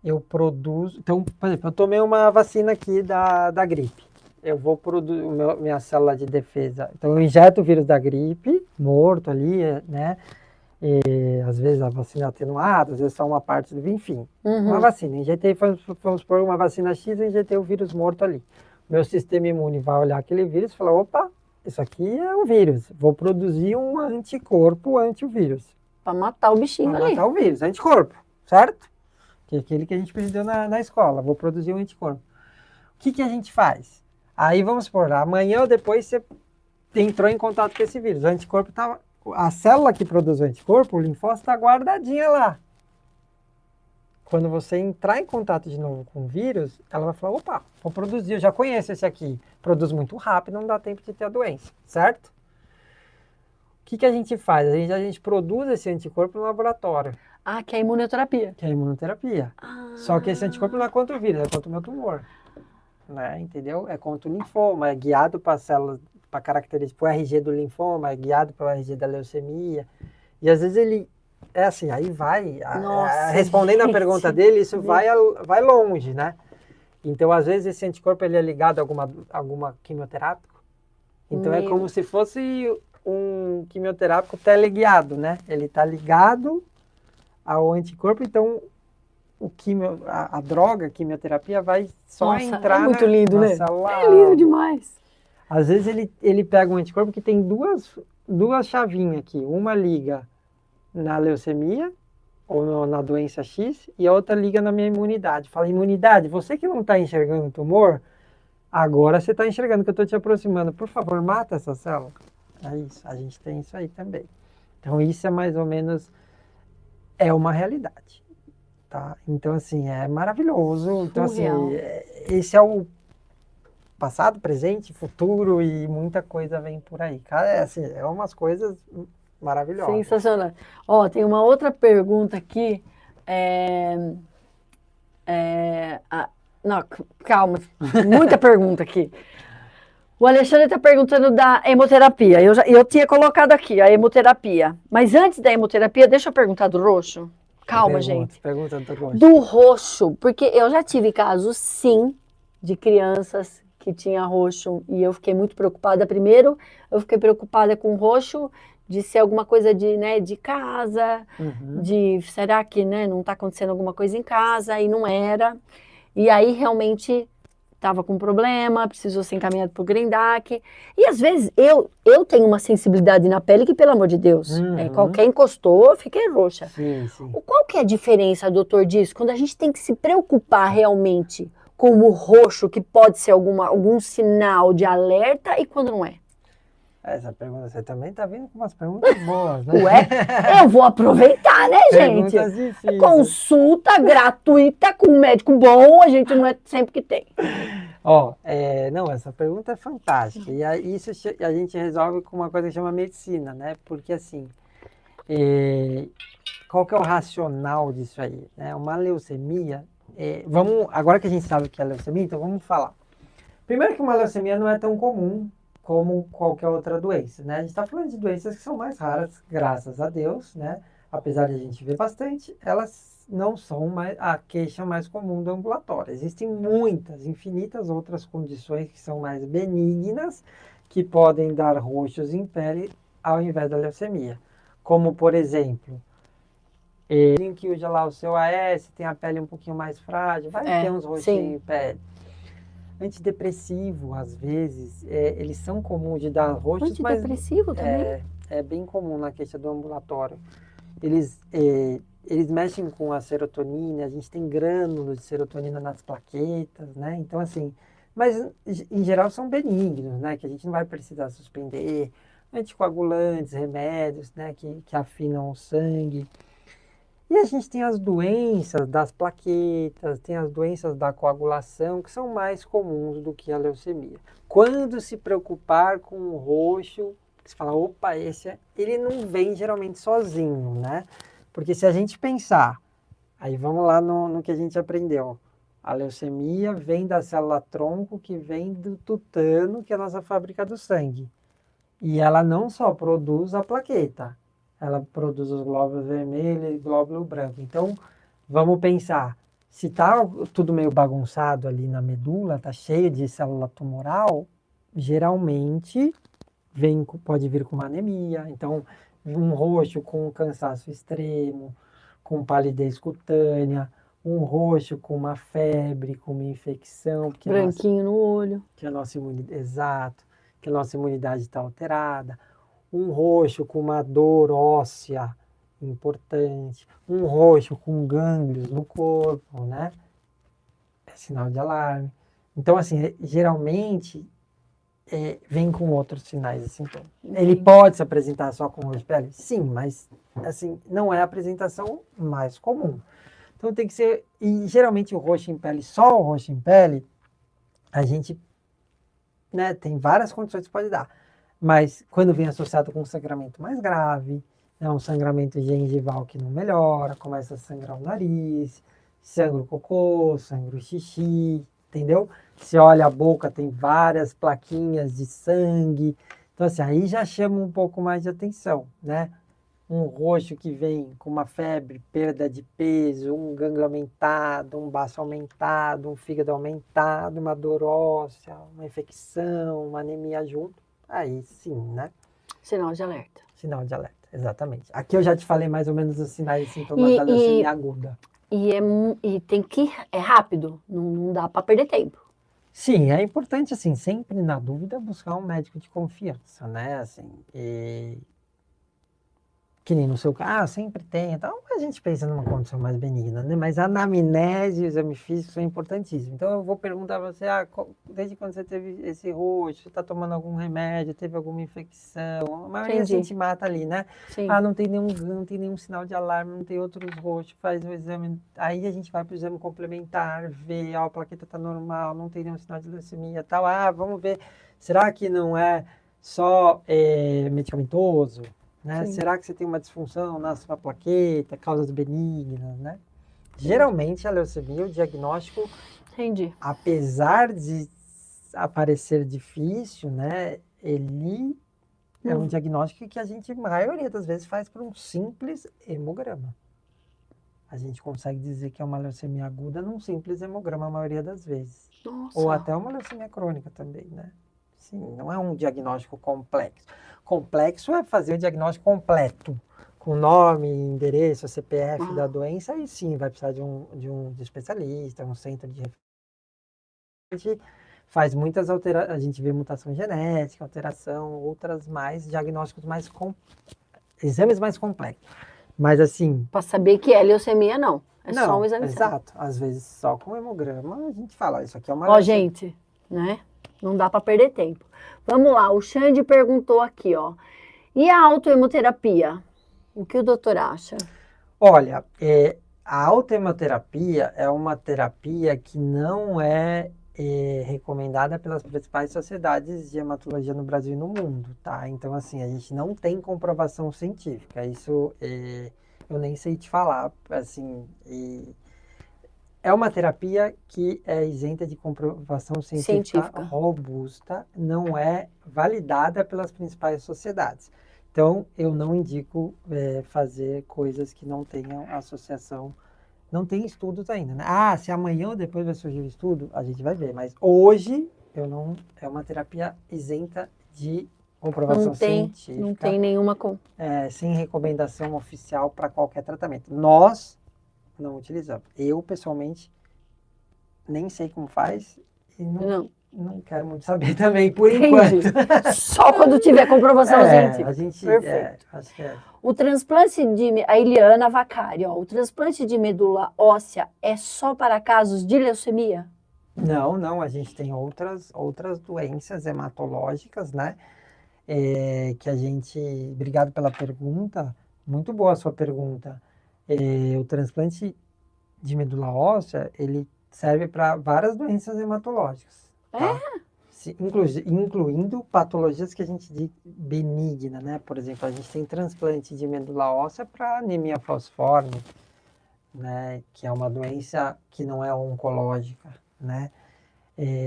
Eu produzo... Então, por exemplo, eu tomei uma vacina aqui da gripe. Eu vou produzir minha célula de defesa. Então, eu injeto o vírus da gripe, morto ali, né? E, às vezes a vacina atenuada, às vezes só uma parte do... Enfim, uma vacina. Injetei, vamos supor, uma vacina X, eu injetei o vírus morto ali. Meu sistema imune vai olhar aquele vírus e falar, opa, isso aqui é um vírus. Vou produzir um anticorpo anti-vírus. Para matar o bichinho ali. Para matar o vírus, anticorpo, certo? Que é aquele que a gente aprendeu na escola. Vou produzir um anticorpo. O que a gente faz? Aí vamos supor, amanhã ou depois você entrou em contato com esse vírus. O anticorpo estava... A célula que produz o anticorpo, o linfócito, está guardadinha lá. Quando você entrar em contato de novo com o vírus, ela vai falar, opa, vou produzir, eu já conheço esse aqui. Produz muito rápido, não dá tempo de ter a doença, certo? O que a gente faz? A gente produz esse anticorpo no laboratório. Ah, que é a imunoterapia. Que é a imunoterapia. Só que esse anticorpo não é contra o vírus, é contra o meu tumor. Né? Entendeu? É contra o linfoma, é guiado para células, para características, para o RG do linfoma, é guiado para o RG da leucemia. E às vezes ele é assim, aí vai, respondendo a pergunta dele, isso vai longe, né? Então, às vezes, esse anticorpo ele é ligado a alguma quimioterápico. Então, é como se fosse um quimioterápico teleguiado, né? Ele está ligado ao anticorpo, então a droga, a quimioterapia, vai só Nossa, entrar é muito lindo, na né? célula É lindo alvo. demais. Às vezes ele pega um anticorpo que tem duas chavinhas aqui. Uma liga na leucemia, ou na doença X, e a outra liga na minha imunidade. Fala, imunidade, você que não está enxergando o tumor, agora você está enxergando que eu estou te aproximando. Por favor, mata essa célula. É isso, a gente tem isso aí também. Então isso é mais ou menos, é uma realidade. Tá? Então, assim, é maravilhoso. Então, assim, Surreal. esse é o passado, presente, futuro e muita coisa vem por aí. Cara, é assim, é umas coisas maravilhosas. Sensacional. Ó, tem uma outra pergunta aqui. Não, calma, muita pergunta aqui. O Alexandre está perguntando da hemoterapia. Eu tinha colocado aqui a hemoterapia. Mas antes da hemoterapia, deixa eu perguntar do roxo. Calma, gente. Pergunta do roxo. Do roxo, porque eu já tive casos, sim, de crianças que tinha roxo e eu fiquei muito preocupada. Primeiro, eu fiquei preocupada com o roxo de ser alguma coisa de, né, de casa, de será que, né, não está acontecendo alguma coisa em casa e não era. E aí realmente estava com problema, precisou ser encaminhado para o Grendac. E às vezes eu tenho uma sensibilidade na pele que, pelo amor de Deus, qualquer encostou, eu fiquei roxa. Sim, sim. Qual que é a diferença, doutor, disso? Quando a gente tem que se preocupar realmente com o roxo, que pode ser algum sinal de alerta, e quando não é? Essa pergunta, você também tá vindo com umas perguntas boas, né? Ué, eu vou aproveitar, né, gente? Perguntas difíceis. Consulta gratuita com um médico bom, a gente não é sempre que tem. Ó, não, essa pergunta é fantástica. E isso a gente resolve com uma coisa que chama medicina, né? Porque assim, qual que é o racional disso aí? Né? Uma leucemia, agora que a gente sabe o que é leucemia, então vamos falar. Primeiro que uma leucemia não é tão comum como qualquer outra doença, né? A gente está falando de doenças que são mais raras, graças a Deus, né? Apesar de a gente ver bastante, elas não são a queixa mais comum do ambulatório. Existem muitas, infinitas outras condições que são mais benignas, que podem dar roxos em pele ao invés da leucemia. Como, por exemplo, que usa lá o seu AS, tem a pele um pouquinho mais frágil, vai ter uns roxinhos em pele. Antidepressivo, às vezes, eles são comuns de dar roxos, mas Antidepressivo também? é bem comum na queixa do ambulatório. Eles mexem com a serotonina, a gente tem grânulos de serotonina nas plaquetas, né? Então, assim, mas em geral são benignos, né? Que a gente não vai precisar suspender. Anticoagulantes, remédios, né? Que afinam o sangue. E a gente tem as doenças das plaquetas, tem as doenças da coagulação, que são mais comuns do que a leucemia. Quando se preocupar com o roxo, você fala, opa, ele não vem geralmente sozinho, né? Porque se a gente pensar, aí vamos lá no que a gente aprendeu. A leucemia vem da célula-tronco, que vem do tutano, que é a nossa fábrica do sangue. E ela não só produz a plaqueta, ela produz os glóbulos vermelhos e glóbulo branco. Então, vamos pensar, se está tudo meio bagunçado ali na medula, está cheio de célula tumoral, geralmente pode vir com uma anemia. Então, um roxo com cansaço extremo, com palidez cutânea, um roxo com uma febre, com uma infecção. Branquinho no olho. Que a nossa imunidade, exato, que a nossa imunidade está alterada. Um roxo com uma dor óssea importante, um roxo com gânglios no corpo, né? É sinal de alarme. Então, assim, geralmente vem com outros sinais e sintomas. Ele pode se apresentar só com roxo de pele? Sim, mas, assim, não é a apresentação mais comum. Então, tem que ser... E, geralmente, o roxo em pele, só o roxo em pele, a gente, né, tem várias condições que pode dar. Mas quando vem associado com um sangramento mais grave, né, um sangramento gengival que não melhora, começa a sangrar o nariz, sangra o cocô, sangra o xixi, entendeu? Se olha a boca, tem várias plaquinhas de sangue. Então, assim, aí já chama um pouco mais de atenção, né? Um roxo que vem com uma febre, perda de peso, um gânglio aumentado, um baço aumentado, um fígado aumentado, uma dor óssea, uma infecção, uma anemia junto. Aí sim, né? Sinal de alerta. Sinal de alerta, exatamente. Aqui eu já te falei mais ou menos os sinais e sintomas da leucemia aguda. E tem que é rápido, não dá para perder tempo. Sim, é importante, assim, sempre na dúvida buscar um médico de confiança, né? Assim, que nem no seu caso, sempre tem, então a gente pensa numa condição mais benigna, né? Mas a anamnese e o exame físico são importantíssimos. Então eu vou perguntar a você, desde quando você teve esse roxo, você está tomando algum remédio, teve alguma infecção? A maioria a Entendi. gente mata ali, né? Sim. Não tem nenhum sinal de alarme, não tem outros roxos, faz o exame, aí a gente vai para o exame complementar, vê, a plaqueta está normal, não tem nenhum sinal de leucemia, tal. Vamos ver, será que não é só medicamentoso? Né? Será que você tem uma disfunção na sua plaqueta, causas benignas, né? Geralmente a leucemia, o diagnóstico, Entendi. apesar de aparecer difícil, né? Ele é um diagnóstico que a gente, a maioria das vezes, faz por um simples hemograma. A gente consegue dizer que é uma leucemia aguda num simples hemograma, a maioria das vezes. Nossa. Ou até uma leucemia crônica também, né? Sim, não é um diagnóstico complexo. Complexo é fazer o diagnóstico completo, com nome, endereço, CPF da doença, e sim, vai precisar de um especialista, um centro de referência. A gente faz muitas alterações, a gente vê mutação genética, alteração, outras mais, diagnósticos mais exames mais complexos. Mas assim... Para saber que é leucemia, não. É não, só um exame. Exato. Às vezes só com hemograma a gente fala, isso aqui é uma... Ó, gente, né? Não dá para perder tempo. Vamos lá, o Xande perguntou aqui, ó. E a autohemoterapia? O que o doutor acha? Olha, a autohemoterapia é uma terapia que não é recomendada pelas principais sociedades de hematologia no Brasil e no mundo, tá? Então, assim, a gente não tem comprovação científica. Isso eu nem sei te falar, assim... É uma terapia que é isenta de comprovação científica robusta, não é validada pelas principais sociedades. Então, eu não indico fazer coisas que não tenham associação, não tem estudos ainda, né? Se amanhã ou depois vai surgir o estudo, a gente vai ver. Mas hoje, é uma terapia isenta de comprovação científica. Não tem nenhuma... sem recomendação oficial para qualquer tratamento. Nós não utilizamos. Eu, pessoalmente, nem sei como faz e não quero muito saber também, por enquanto. Só quando tiver comprovação científica. A gente, perfeito. Acho que é. O transplante a Eliana Vacari, ó, o transplante de medula óssea é só para casos de leucemia? Não, a gente tem outras doenças hematológicas, né? Que a gente... Obrigado pela pergunta, muito boa a sua pergunta. O transplante de medula óssea, ele serve para várias doenças hematológicas. Tá? Incluindo patologias que a gente diz benigna, né? Por exemplo, a gente tem transplante de medula óssea para anemia falciforme, né? Que é uma doença que não é oncológica, né?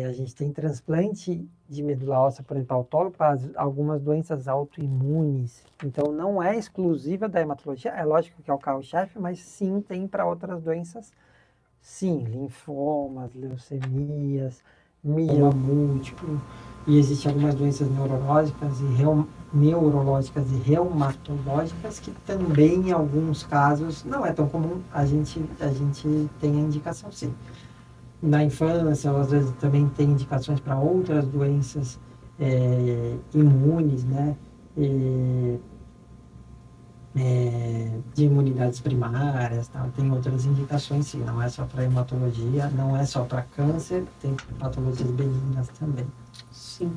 A gente tem transplante de medula óssea, por exemplo, autólogo, para algumas doenças autoimunes. Então, não é exclusiva da hematologia. É lógico que é o carro-chefe, mas sim tem para outras doenças. Sim, linfomas, leucemias, mioma múltiplo. E existem algumas doenças neurológicas e reumatológicas que também, em alguns casos, não é tão comum. A gente tem a indicação, sim. Na infância, às vezes também tem indicações para outras doenças imunes, né? De imunidades primárias, tal. Tem outras indicações, sim. Não é só para hematologia, não é só para câncer, tem patologias benignas também. Sim.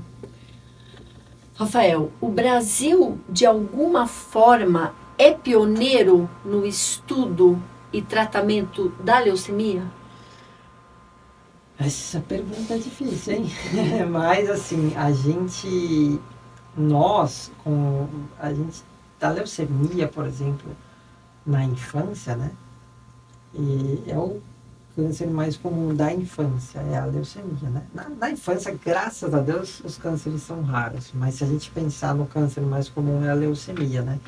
Rafael, o Brasil, de alguma forma, é pioneiro no estudo e tratamento da leucemia? Essa pergunta é difícil, hein? Mas, assim, a gente, da leucemia, por exemplo, na infância, né? E é o câncer mais comum da infância, é a leucemia, né? Na infância, graças a Deus, os cânceres são raros. Mas se a gente pensar no câncer mais comum, é a leucemia, né?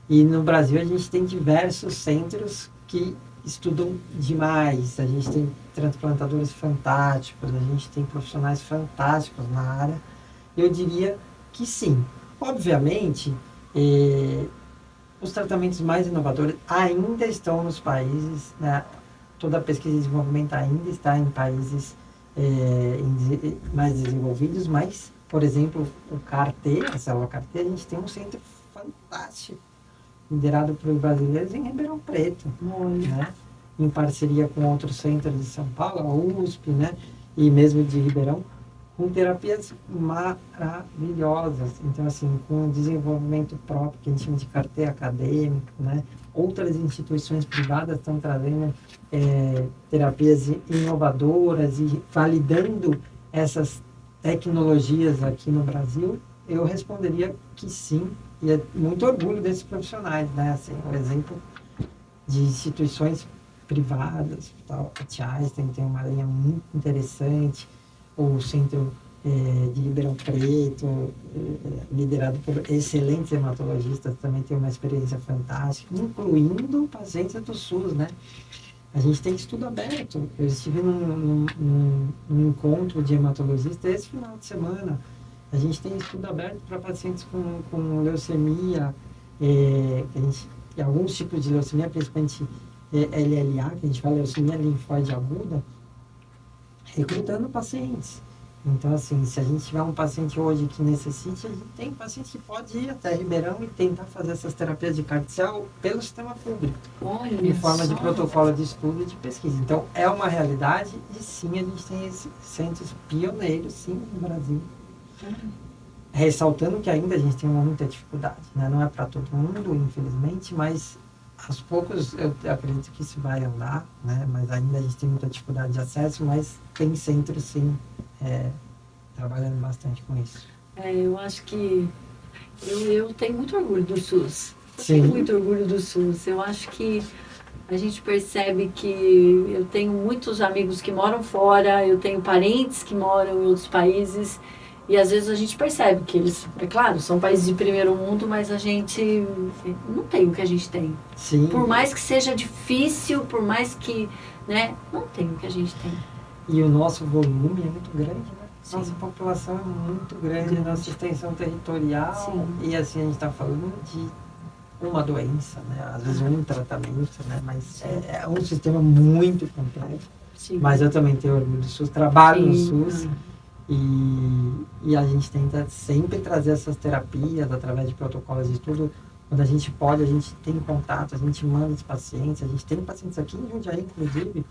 E no Brasil, a gente tem diversos centros que estudam demais, a gente tem transplantadores fantásticos, a gente tem profissionais fantásticos na área. Eu diria que sim. Obviamente, os tratamentos mais inovadores ainda estão nos países, né, toda a pesquisa e desenvolvimento ainda está em países mais desenvolvidos, mas, por exemplo, o CAR-T, a célula CAR-T, a gente tem um centro fantástico, liderado por brasileiros em Ribeirão Preto, né? Em parceria com outros centros de São Paulo, a USP, né? E mesmo de Ribeirão, com terapias maravilhosas. Então, assim, com desenvolvimento próprio, que a gente chama de carteira acadêmica, né? Outras instituições privadas estão trazendo terapias inovadoras e validando essas tecnologias aqui no Brasil. Eu responderia que sim, e é muito orgulho desses profissionais, né? Assim, um exemplo de instituições privadas, tal, a Einstein tem uma linha muito interessante, o Centro de Ribeirão Preto, liderado por excelentes hematologistas, também tem uma experiência fantástica, incluindo pacientes do SUS, né? A gente tem estudo aberto. Eu estive num encontro de hematologistas esse final de semana. A gente tem estudo aberto para pacientes com leucemia, e alguns tipos de leucemia, principalmente LLA, que a gente fala leucemia linfóide aguda, recrutando pacientes. Então, assim, se a gente tiver um paciente hoje que necessite, a gente tem paciente que pode ir até Ribeirão e tentar fazer essas terapias de CAR-T-cell pelo sistema público, em forma de protocolo de estudo e de pesquisa. Então, é uma realidade e sim, a gente tem esses centros pioneiros, sim, no Brasil. Ressaltando que ainda a gente tem muita dificuldade, né? Não é para todo mundo, infelizmente, mas aos poucos eu acredito que isso vai andar, né? Mas ainda a gente tem muita dificuldade de acesso, mas tem centros, sim, trabalhando bastante com isso. Eu acho que eu tenho muito orgulho do SUS. Sim. Tenho muito orgulho do SUS. Eu acho que a gente percebe que eu tenho muitos amigos que moram fora, eu tenho parentes que moram em outros países, e às vezes a gente percebe que eles, é claro, são países de primeiro mundo, mas a gente não tem o que a gente tem. Sim. Por mais que seja difícil, por mais que, né, não tem o que a gente tem. E o nosso volume é muito grande, né? Sim. Nossa população é muito grande, nossa extensão territorial. Sim. E assim, a gente está falando de uma doença, né? Às vezes um tratamento, né? Mas é um sistema muito complexo. Sim. Mas eu também tenho orgulho do SUS, trabalho no Sim. SUS. E a gente tenta sempre trazer essas terapias através de protocolos de estudo. Quando a gente pode, a gente tem contato, a gente manda os pacientes. A gente tem pacientes aqui em Jundiaí, inclusive,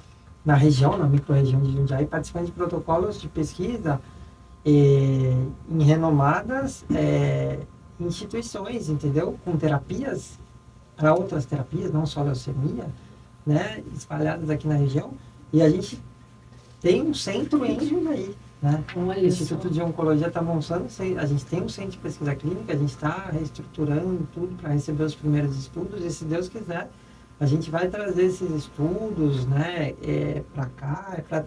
na região, na micro-região de Jundiaí, participando de protocolos de pesquisa em renomadas instituições, entendeu? Com terapias, para outras terapias, não só leucemia, né? Espalhadas aqui na região. E a gente tem um centro em Jundiaí, né? O Instituto de Oncologia está montando, a gente tem um centro de pesquisa clínica, a gente está reestruturando tudo para receber os primeiros estudos, e se Deus quiser, a gente vai trazer esses estudos, né, para cá, para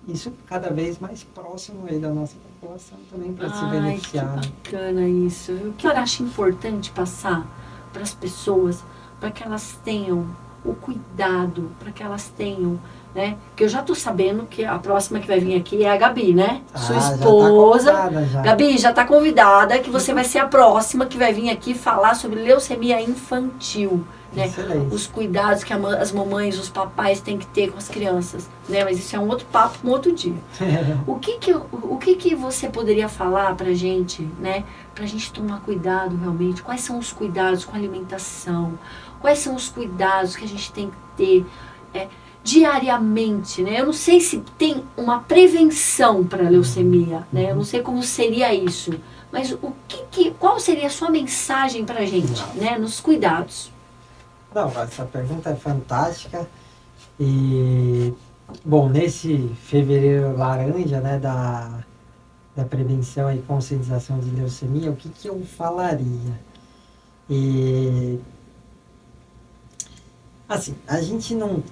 isso cada vez mais próximo aí da nossa população também, para se beneficiar. Que bacana isso. O que eu acho importante passar para as pessoas, para que elas tenham o cuidado, para que elas tenham, né? Que eu já tô sabendo que a próxima que vai vir aqui é a Gabi, né? Sua esposa. Já tá convidada, já. Gabi, já tá convidada, que você vai ser a próxima que vai vir aqui falar sobre leucemia infantil. Né? Os cuidados que as mamães, os papais têm que ter com as crianças, né? Mas isso é um outro papo, um outro dia. O que você poderia falar pra gente, né? Pra gente tomar cuidado realmente? Quais são os cuidados com a alimentação? Quais são os cuidados que a gente tem que ter diariamente, né? Eu não sei se tem uma prevenção para a leucemia, né? Eu não sei como seria isso, mas qual seria a sua mensagem pra gente, né? Nos cuidados. Não, essa pergunta é fantástica. E, bom, nesse fevereiro laranja, né, da prevenção e conscientização de leucemia, o que eu falaria? Assim, a gente não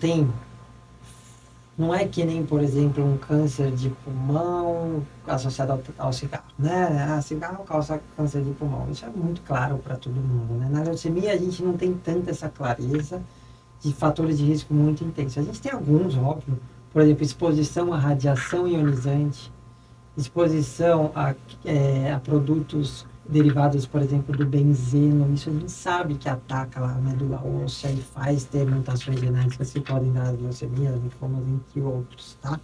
é que nem, por exemplo, um câncer de pulmão associado ao cigarro, né? Cigarro causa câncer de pulmão. Isso é muito claro para todo mundo, né? Na leucemia, a gente não tem tanta essa clareza de fatores de risco muito intensos. A gente tem alguns, óbvio. Por exemplo, exposição à radiação ionizante, exposição a produtos derivados, por exemplo, do benzeno. Isso a gente sabe que ataca lá a medula óssea e faz ter mutações genéticas que podem dar leucemia, linfomas, entre outros, tá?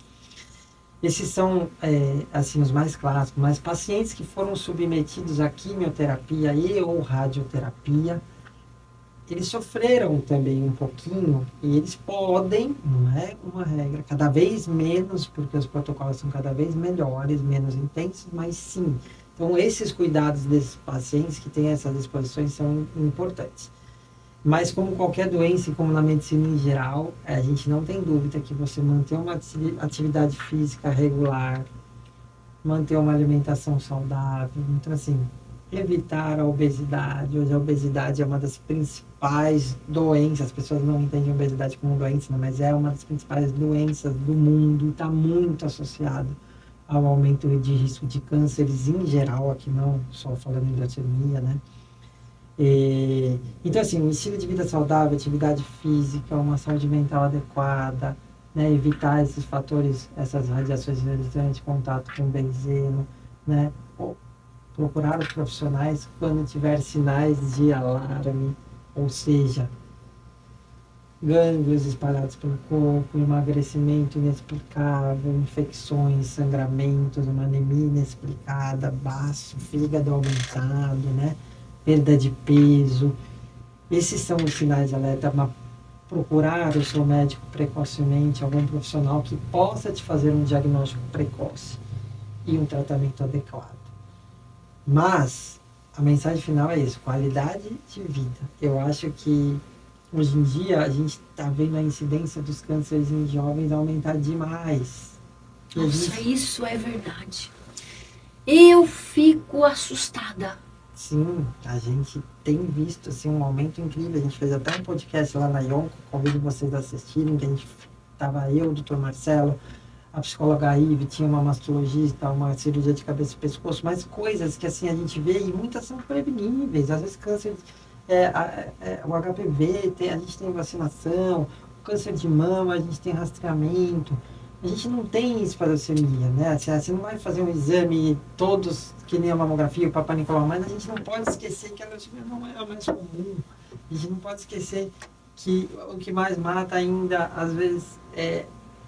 Esses são, assim, os mais clássicos, mas pacientes que foram submetidos a quimioterapia e ou radioterapia, eles sofreram também um pouquinho e eles podem, não é uma regra, cada vez menos, porque os protocolos são cada vez melhores, menos intensos, mas sim. Então, esses cuidados desses pacientes que têm essas exposições são importantes. Mas, como qualquer doença e como na medicina em geral, a gente não tem dúvida que você manter uma atividade física regular, manter uma alimentação saudável, então, assim, evitar a obesidade. Hoje a obesidade é uma das principais doenças, as pessoas não entendem a obesidade como doença, né? Mas é uma das principais doenças do mundo, está muito associado ao aumento de risco de cânceres em geral, aqui não só falando em leucemia, né? Então, assim, um estilo de vida saudável, atividade física, uma saúde mental adequada, né? Evitar esses fatores, essas radiações ionizantes, contato com benzeno, né? Procurar os profissionais quando tiver sinais de alarme, ou seja, gânglios espalhados pelo corpo, emagrecimento inexplicável, infecções, sangramentos, uma anemia inexplicada, baço, fígado aumentado, né? Perda de peso. Esses são os sinais de alerta. Procurar o seu médico precocemente, algum profissional que possa te fazer um diagnóstico precoce e um tratamento adequado. Mas a mensagem final é isso, qualidade de vida. Eu acho que hoje em dia a gente está vendo a incidência dos cânceres em jovens aumentar demais. Nossa, isso é verdade. Eu fico assustada. Sim, a gente tem visto assim, um aumento incrível. A gente fez até um podcast lá na Yonco, convido vocês a assistirem, que a gente estava eu, o Dr. Marcelo, a psicóloga Ive, tinha uma mastologista, uma cirurgia de cabeça e pescoço, mas coisas que assim a gente vê e muitas são preveníveis. Às vezes câncer, o HPV, a gente tem vacinação, o câncer de mama, a gente tem rastreamento. A gente não tem espalhocemia, né? Você não vai fazer um exame todos que nem a mamografia, o Papai Nicolau, mas a gente não pode esquecer que a leucemia não é a mais comum. A gente não pode esquecer que o que mais mata ainda, às vezes, é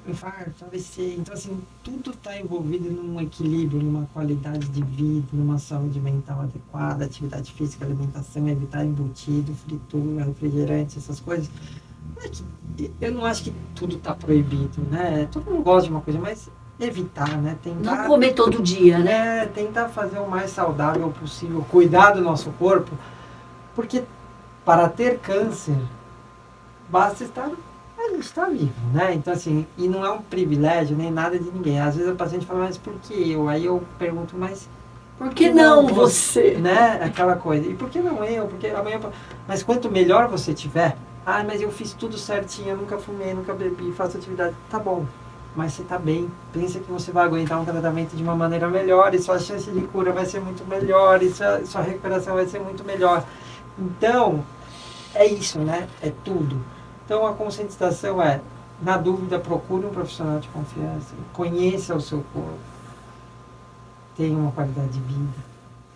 infarto, AVC. Então, assim, tudo está envolvido num equilíbrio, numa qualidade de vida, numa saúde mental adequada, atividade física, alimentação, evitar embutido, fritura, refrigerante, essas coisas. Eu não acho que tudo está proibido, né? Todo mundo gosta de uma coisa, mas evitar, né? Tentar, não comer todo dia, né? Tentar fazer o mais saudável possível, cuidar do nosso corpo, porque para ter câncer, basta a gente está vivo, né? Então, assim, e não é um privilégio nem nada de ninguém. Às vezes o paciente fala, mas por que eu? Aí eu pergunto, mas por que não você? Né? Aquela coisa. E por que não eu? Porque amanhã... Mas quanto melhor você tiver, mas eu fiz tudo certinho, eu nunca fumei, nunca bebi, faço atividade. Tá bom, mas você tá bem. Pensa que você vai aguentar um tratamento de uma maneira melhor e sua chance de cura vai ser muito melhor e sua recuperação vai ser muito melhor. Então, é isso, né? É tudo. Então, a conscientização é, na dúvida, procure um profissional de confiança, conheça o seu corpo, tenha uma qualidade de vida.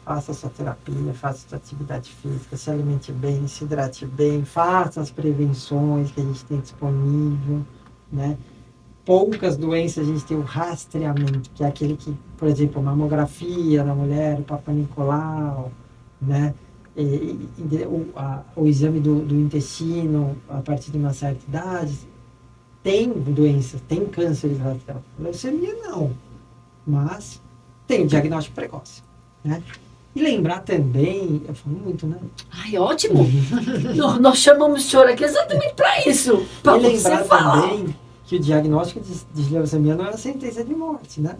Faça sua terapia, faça sua atividade física, se alimente bem, se hidrate bem, faça as prevenções que a gente tem disponível, né? Poucas doenças a gente tem o rastreamento, que é aquele que, por exemplo, a mamografia na mulher, o Papai Nicolau, né? O exame do intestino a partir de uma certa idade, tem doenças, tem cânceres rastreados. Leucemia não, mas tem o diagnóstico precoce, né? E lembrar também, eu falo muito, né? Ai, ótimo! Nós chamamos o senhor aqui exatamente para isso. Para lembrar também que o diagnóstico de leucemia não é uma sentença de morte, né?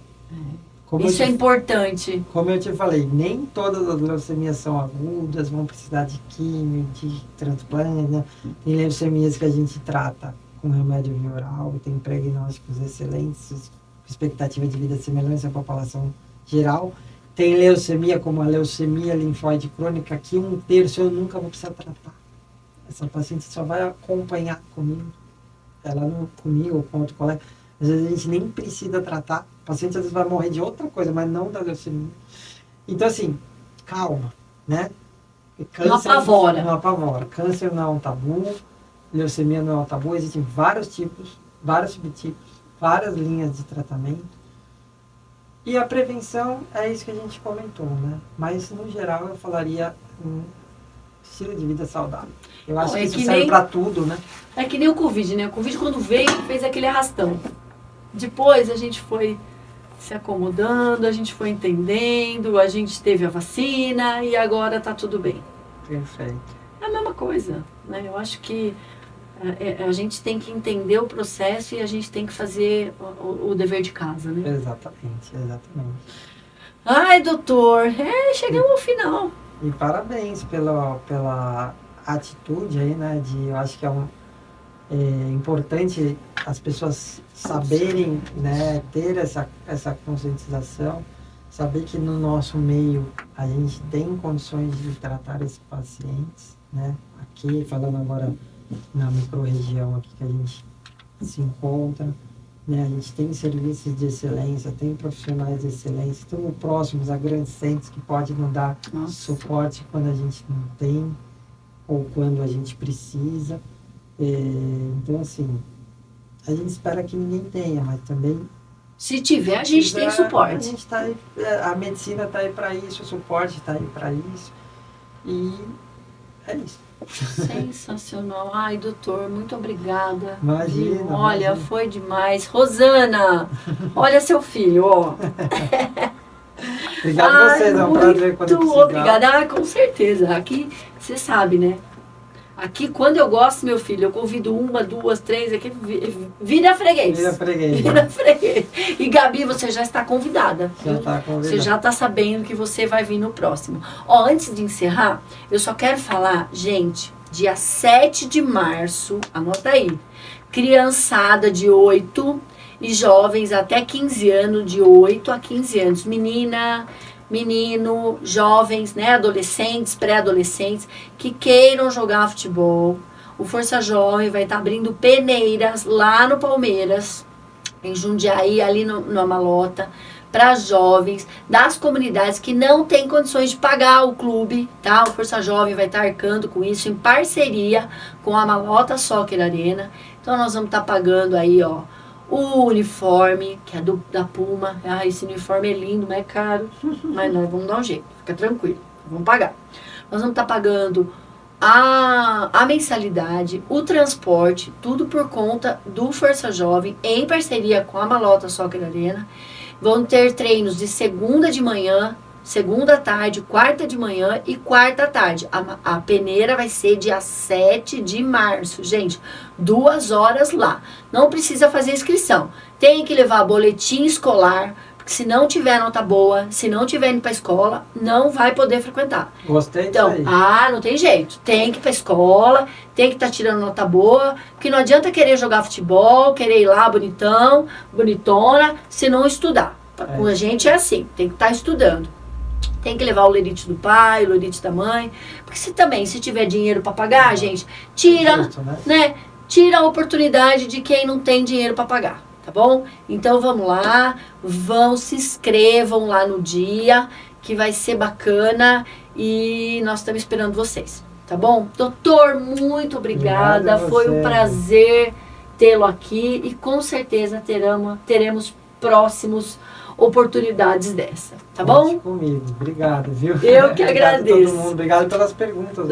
Isso é importante. Como eu te falei, nem todas as leucemias são agudas, vão precisar de químio, de transplante, né? Tem leucemias que a gente trata com remédio via oral, tem prognósticos excelentes, expectativa de vida semelhante à população geral. Tem leucemia, como a leucemia linfóide crônica, que 1/3 eu nunca vou precisar tratar. Essa paciente só vai acompanhar comigo, ela não comigo ou com outro colega. Às vezes a gente nem precisa tratar. O paciente às vezes vai morrer de outra coisa, mas não da leucemia. Então, assim, calma, né? Não apavora. Não apavora. Câncer não é um tabu, leucemia não é um tabu, existem vários tipos, vários subtipos, várias linhas de tratamento. E a prevenção é isso que a gente comentou, né? Mas, no geral, eu falaria um estilo de vida saudável. Eu acho que isso serve para tudo, né? É que nem o Covid, né? O Covid, quando veio, fez aquele arrastão. Depois, a gente foi se acomodando, a gente foi entendendo, a gente teve a vacina e agora tá tudo bem. Perfeito. É a mesma coisa, né? Eu acho que a gente tem que entender o processo e a gente tem que fazer o dever de casa, né? Exatamente, exatamente. Ai, doutor, chegamos ao final. E parabéns pela atitude aí, né? Eu acho que é importante as pessoas saberem, né? Ter essa conscientização, saber que no nosso meio a gente tem condições de tratar esses pacientes, né? Aqui, falando agora na microrregião aqui que a gente se encontra, né? A gente tem serviços de excelência, tem profissionais de excelência, estamos próximos a grandes centros que podem nos dar suporte quando a gente não tem ou quando a gente precisa. Então, assim, a gente espera que ninguém tenha, mas também... Se tiver, a gente tem suporte. A gente tá aí, a medicina está aí para isso, o suporte está aí para isso. E é isso. Sensacional. Ai, doutor, muito obrigada. Imagina. Olha, imagina. foi demais. Rosana, olha seu filho, ó. Obrigado a vocês, é um prazer quando Muito obrigada. Com certeza. Aqui, você sabe, né? Aqui, quando eu gosto, meu filho, eu convido 1, 2, 3, aqui, vira freguês. Vira freguês. Vira freguês. E Gabi, você já está convidada. Já está convidada. Você já está sabendo que você vai vir no próximo. Ó, antes de encerrar, eu só quero falar, gente, dia 7 de março, anota aí, criançada de 8 e jovens até 15 anos, de 8 a 15 anos, menino, jovens, né, adolescentes, pré-adolescentes, que queiram jogar futebol. O Força Jovem vai estar abrindo peneiras lá no Palmeiras, em Jundiaí, ali no Amalota, para jovens das comunidades que não têm condições de pagar o clube, tá? O Força Jovem vai estar arcando com isso, em parceria com a Amalota Soccer Arena. Então, nós vamos estar pagando aí, ó, o uniforme, que é da Puma. Ah, esse uniforme é lindo, mas é caro. Mas nós vamos dar um jeito, fica tranquilo. Vamos pagar. Nós vamos estar pagando a mensalidade, o transporte, tudo por conta do Força Jovem, em parceria com a Amalota Soccer Arena. Vão ter treinos de segunda de manhã, segunda à tarde, quarta de manhã e quarta à tarde. A peneira vai ser dia 7 de março, gente. 2 horas lá. Não precisa fazer inscrição. Tem que levar boletim escolar, porque se não tiver nota boa, se não tiver indo para a escola, não vai poder frequentar. Gostei disso Então, aí. não tem jeito. Tem que ir para a escola, tem que estar tirando nota boa, porque não adianta querer jogar futebol, querer ir lá bonitão, bonitona, se não estudar. Com a gente é assim, tem que estar estudando. Tem que levar o lerite do pai, o lerite da mãe. Porque se tiver dinheiro para pagar, gente, tira, Justo, né? Tira a oportunidade de quem não tem dinheiro para pagar, tá bom? Então vamos lá, se inscrevam lá no dia, que vai ser bacana e nós estamos esperando vocês, tá bom? Doutor, muito obrigada, foi um prazer tê-lo aqui e com certeza teremos próximos oportunidades dessa, tá bom? Conte comigo, obrigado, viu? Eu que agradeço. Obrigado a todo mundo, obrigado pelas perguntas.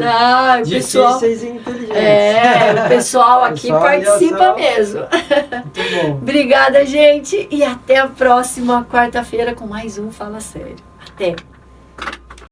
Difíceis e inteligentes. O pessoal aqui participa mesmo. Muito bom. Obrigada, gente, e até a próxima quarta-feira com mais um Fala Sério. Até!